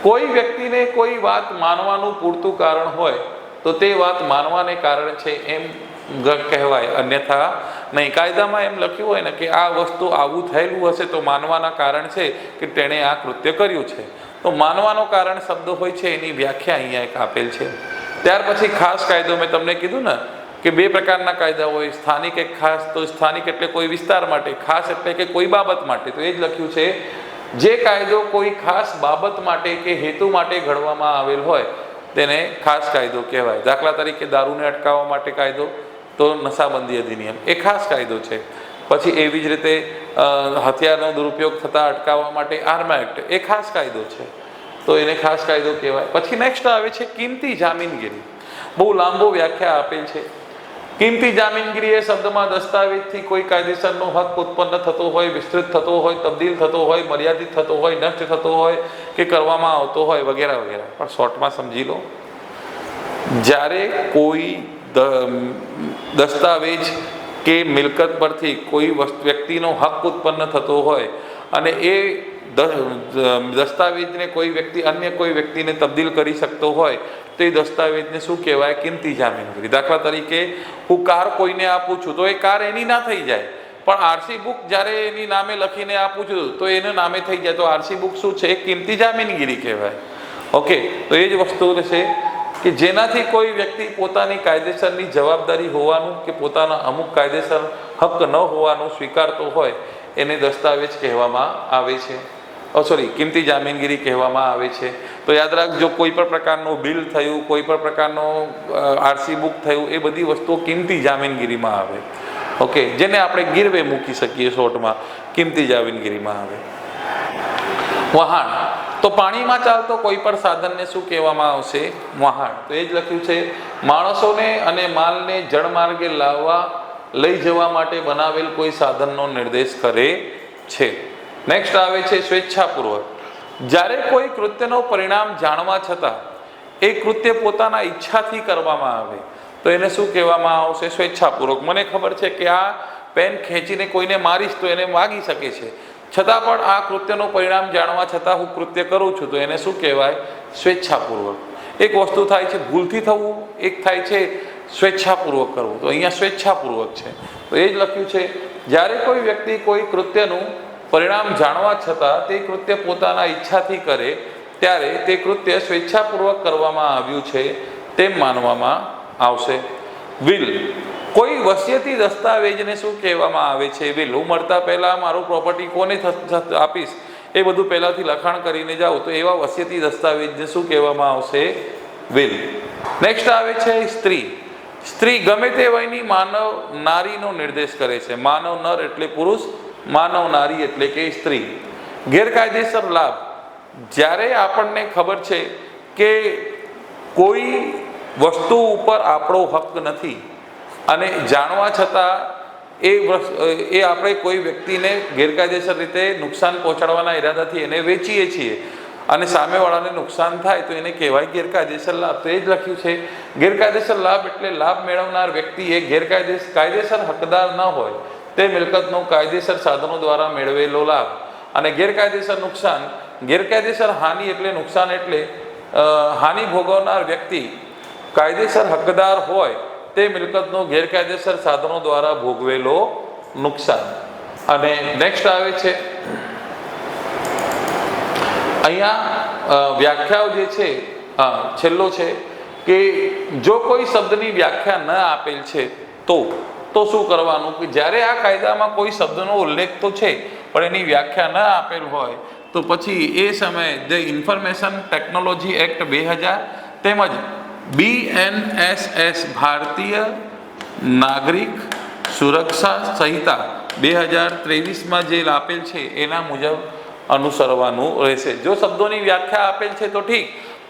કોઈ વ્યક્તિને કોઈ વાત માનવાનું પૂરતું કારણ હોય તો તે વાત માનવાને કારણે છે એમ કહેવાય, અન્યથા નહીં. કાયદામાં એમ લખ્યું હોય ને કે આ વસ્તુ આવું થયેલું હશે તો માનવાના કારણ છે કે તેણે આ કૃત્ય કર્યું છે. તો માનવાનો કારણ શબ્દ હોય છે એની વ્યાખ્યા અહીંયા એક આપેલ છે. ત્યાર પછી ખાસ કાયદો મેં તમને કીધું ને કે બે પ્રકારના કાયદા હોય, સ્થાનિક એક ખાસ. તો સ્થાનિક એટલે કોઈ વિસ્તાર માટે, ખાસ એટલે કે કોઈ બાબત માટે. તો એ જ લખ્યું છે જે કાયદો કોઈ ખાસ બાબત માટે કે હેતુ માટે ઘડવામાં આવેલ હોય તેને ખાસ કાયદો કહેવાય. દાખલા તરીકે દારૂને અટકાવવા માટે કાયદો તો નશાબંધી અધિનિયમ એ ખાસ કાયદો છે. પછી એવી જ રીતે હથિયારનો દુરુપયોગ થતાં અટકાવવા માટે આર્મા એક્ટ એ ખાસ કાયદો છે, તો એને ખાસ કાયદો કહેવાય. પછી નેક્સ્ટ આવે છે કિંમતી જામીનગીરી. બહુ લાંબો વ્યાખ્યા આપેલ છે. કિંમતી જામીનગીરી એ શબ્દમાં દસ્તાવેજથી કોઈ કાયદેસરનો હક ઉત્પન્ન થતો હોય, વિસ્તૃત થતો હોય, તબદીલ થતો હોય, મર્યાદિત થતો હોય, નષ્ટ થતો હોય કે કરવામાં આવતો હોય વગેરે વગેરે. પણ શોર્ટમાં સમજી લો, જ્યારે કોઈ દસ્તાવેજ કે મિલકત પરથી કોઈ વ્યક્તિનો હક ઉત્પન્ન થતો હોય અને એ દસ્તાવેજને કોઈ વ્યક્તિ અન્ય કોઈ વ્યક્તિને તબદીલ કરી શકતો હોય તો એ દસ્તાવેજને શું કહેવાય? કિંમતી જામીનગીરી. દાખલા તરીકે હું કાર કોઈને આપું છું તો એ કાર એની ના થઈ જાય, પણ આરસી બુક જ્યારે એની નામે લખીને આપું છું તો એના નામે થઈ જાય, તો આરસી બુક શું છે? એ કિંમતી જામીનગીરી કહેવાય. ઓકે, તો એ જ વસ્તુ છે કે જેનાથી કોઈ વ્યક્તિ પોતાની કાયદેસરની જવાબદારી હોવાનું કે પોતાના અમુક કાયદેસર હક ન હોવાનું સ્વીકારતો હોય એને દસ્તાવેજ કહેવામાં આવે છે. કિંમતી જામીનગીરી કહેવામાં આવે છે. તો યાદ રાખજો, કોઈ પણ પ્રકારનું બિલ થયું, કોઈ પણ પ્રકારનો આરસી બુક થયું, એ બધી વસ્તુઓ કિંમતી જામીનગીરીમાં આવે. ઓકે, જેને આપણે ગીરવે મૂકી શકીએ, શોર્ટમાં કિંમતી જામીનગીરીમાં આવે. વહાણ. તો પાણીમાં ચાલતો કોઈ પણ સાધનને શું કહેવામાં આવશે? વહાણ. તો એ જ લખ્યું છે માણસોને અને માલને જળમાર્ગે લઈ જવા માટે બનાવેલ કોઈ સાધનનો નિર્દેશ કરે છે. નેક્સ્ટ આવે છે સ્વેચ્છાપૂર્વક. જ્યારે કોઈ કૃત્યનો પરિણામ જાણવા છતાં એ કૃત્ય પોતાના ઈચ્છાથી કરવામાં આવે તો એને શું કહેવામાં આવશે? સ્વેચ્છાપૂર્વક. મને ખબર છે કે આ પેન ખેંચીને કોઈને મારીશ તો એને વાગી શકે છે, છતાં પણ આ કૃત્યનું પરિણામ જાણવા છતાં હું કૃત્ય કરું છું, તો એને શું કહેવાય? સ્વેચ્છાપૂર્વક. એક વસ્તુ થાય છે ભૂલથી થવું, એક થાય છે સ્વેચ્છાપૂર્વક કરવું. તો અહીંયા સ્વેચ્છાપૂર્વક છે. તો એ જ લખ્યું છે જ્યારે કોઈ વ્યક્તિ કોઈ કૃત્યનું પરિણામ જાણવા છતાં તે કૃત્ય પોતાના ઈચ્છાથી કરે ત્યારે તે કૃત્ય સ્વેચ્છાપૂર્વક કરવામાં આવ્યું છે તેમ માનવામાં આવશે. વિલ. કોઈ વસિયતી દસ્તાવેજને શું કહેવામાં આવે છે? વિલ. હું મળતા પહેલા મારું પ્રોપર્ટી કોને આપીશ એ બધું પહેલાથી લખાણ કરીને જાઉં તો એવા વસિયતી દસ્તાવેજને શું કહેવામાં આવશે? વિલ. નેક્સ્ટ આવે છે સ્ત્રી. સ્ત્રી ગમે તે વયની માનવ નારીનો નિર્દેશ કરે છે. માનવ નર એટલે પુરુષ, માનવ નારી એટલે કે સ્ત્રી. ગેરકાયદેસર લાભ. જ્યારે આપણને ખબર છે કે કોઈ વસ્તુ ઉપર આપણો હક નથી અને જાણવા છતાં એ આપણે કોઈ વ્યક્તિને ગેરકાયદેસર રીતે નુકસાન પહોંચાડવાના ઈરાદાથી એને વેચીએ છીએ અને સામેવાળાને નુકસાન થાય તો એને કહેવાય ગેરકાયદેસર લાભ. તો એ જ લખ્યું છે ગેરકાયદેસર લાભ એટલે લાભ મેળવનાર વ્યક્તિ એ કાયદેસર હકદાર ન હોય તે મિલકતનો કાયદેસર સાધનો દ્વારા મેળવેલો લાભ. અને ગેરકાયદેસર નુકસાન, ગેરકાયદેસર હાનિ એટલે નુકસાન એટલે હાનિ ભોગવનાર વ્યક્તિ કાયદેસર હકદાર હોય તે મિલકતનો ગેરકાયદેસર સાધનો દ્વારા ભોગવેલો નુકસાન. અને નેક્સ્ટ આવે છે અહીંયા વ્યાખ્યાઓ જે છે છેલ્લો છે કે જો કોઈ શબ્દની વ્યાખ્યા ન આપેલ છે તો શું કરવાનું કે જ્યારે આ કાયદામાં કોઈ શબ્દનો ઉલ્લેખ તો છે પણ એની વ્યાખ્યા ન આપેલ હોય તો પછી એ સમયે ધ ઇન્ફોર્મેશન ટેકનોલોજી એક્ટ 2000 તેમજ BNSS ભારતીય નાગરિક સુરક્ષા સંહિતા 2023માં જે આપેલ છે એના મુજબ અનુસરવાનું રહેશે. જો શબ્દોની વ્યાખ્યા આપેલ છે તો ઠીક,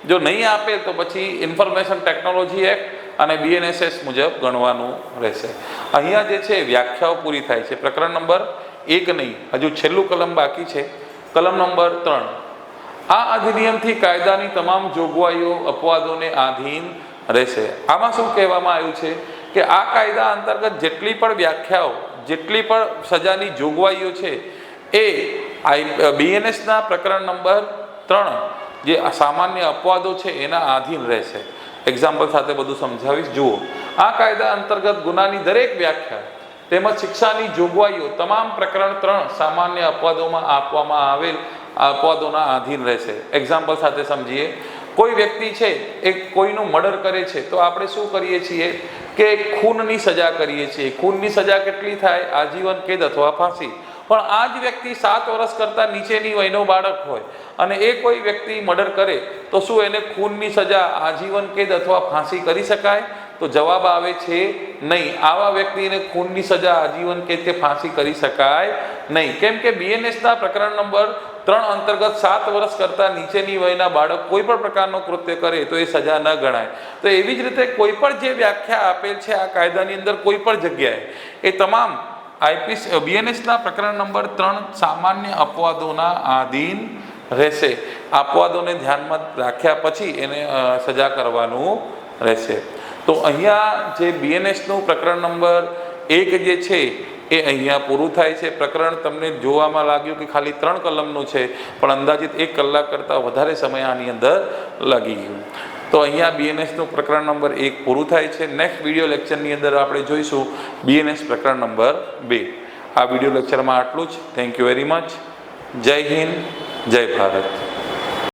જો નહીં આપેલ તો પછી ઇન્ફોર્મેશન ટેકનોલોજી એક્ટ અને BNSS મુજબ ગણવાનું રહેશે. અહીંયા જે છે વ્યાખ્યાઓ પૂરી થાય છે. પ્રકરણ નંબર 1 નહીં, હજુ છેલ્લું કલમ બાકી છે, કલમ નંબર 3. આ અધિનિયમથી કાયદાની તમામ જોગવાઈઓ અપવાદોને આધીન રહેશે. આમાં શું કહેવામાં આવ્યું છે કે આ કાયદા અંતર્ગત જેટલી પણ વ્યાખ્યાઓ, જેટલી પણ સજાની જોગવાઈઓ છે એ BNSના પ્રકરણ નંબર 3 જે સામાન્ય અપવાદો છે એના આધીન રહેશે. એક્ઝામ્પલ સાથે બધું સમજાવીશ. જુઓ, આ કાયદા અંતર્ગત ગુનાની દરેક વ્યાખ્યા તેમજ શિક્ષાની જોગવાઈઓ તમામ પ્રકરણ 3 સામાન્ય અપવાદોમાં આપવામાં આવેલ અપવાદોના આધીન રહેશે. એક્ઝામ્પલ સાથે સમજીએ. કોઈ વ્યક્તિ છે એ કોઈનું મર્ડર કરે છે તો આપણે શું કરીએ છીએ કે ખૂનની સજા કરીએ છીએ. ખૂનની સજા કેટલી થાય? આજીવન કેદ અથવા ફાંસી. પણ આ જ વ્યક્તિ 7 વર્ષ કરતાં નીચેની વયનો બાળક હોય અને એ કોઈ વ્યક્તિ મર્ડર કરે તો શું એને ખૂનની સજા આજીવન કેદ અથવા ફાંસી કરી શકાય? તો જવાબ આવે છે નહીં. આવા વ્યક્તિને ખૂનની સજા આજીવન કેદ કે ફાંસી કરી શકાય નહીં. કેમ કે BNSના પ્રકરણ નંબર 3 અંતર્ગત 7 વર્ષ કરતાં નીચેની વયના બાળક કોઈ પણ પ્રકારનો કૃત્ય કરે તો એ સજા ન ગણાય. તો એવી જ રીતે કોઈ પણ જે વ્યાખ્યા આપેલ છે આ કાયદાની અંદર કોઈ પણ જગ્યાએ એ તમામ BNSના પ્રકરણ નંબર 3 સામાન્ય અપવાદોના આધીન રહેશે. અપવાદોને ધ્યાનમાં રાખ્યા પછી એને સજા કરવાનું રહેશે. તો અહીંયા જે BNSનું પ્રકરણ નંબર 1 જે છે એ અહીંયા પૂરું થાય છે. પ્રકરણ તમને જોવામાં લાગ્યું કે ખાલી 3 કલમનું છે પણ અંદાજિત 1 કલાક કરતાં વધારે સમય આની અંદર લાગી ગયું. તો અહીંયા BNSનું પ્રકરણ નંબર 1 પૂરું થાય છે. નેક્સ્ટ વિડીયો લેક્ચરની અંદર આપણે જોઈશું BNS પ્રકરણ નંબર 2. આ વિડીયો લેક્ચરમાં આટલું જ. Thank you very much. જય હિન્દ, જય ભારત.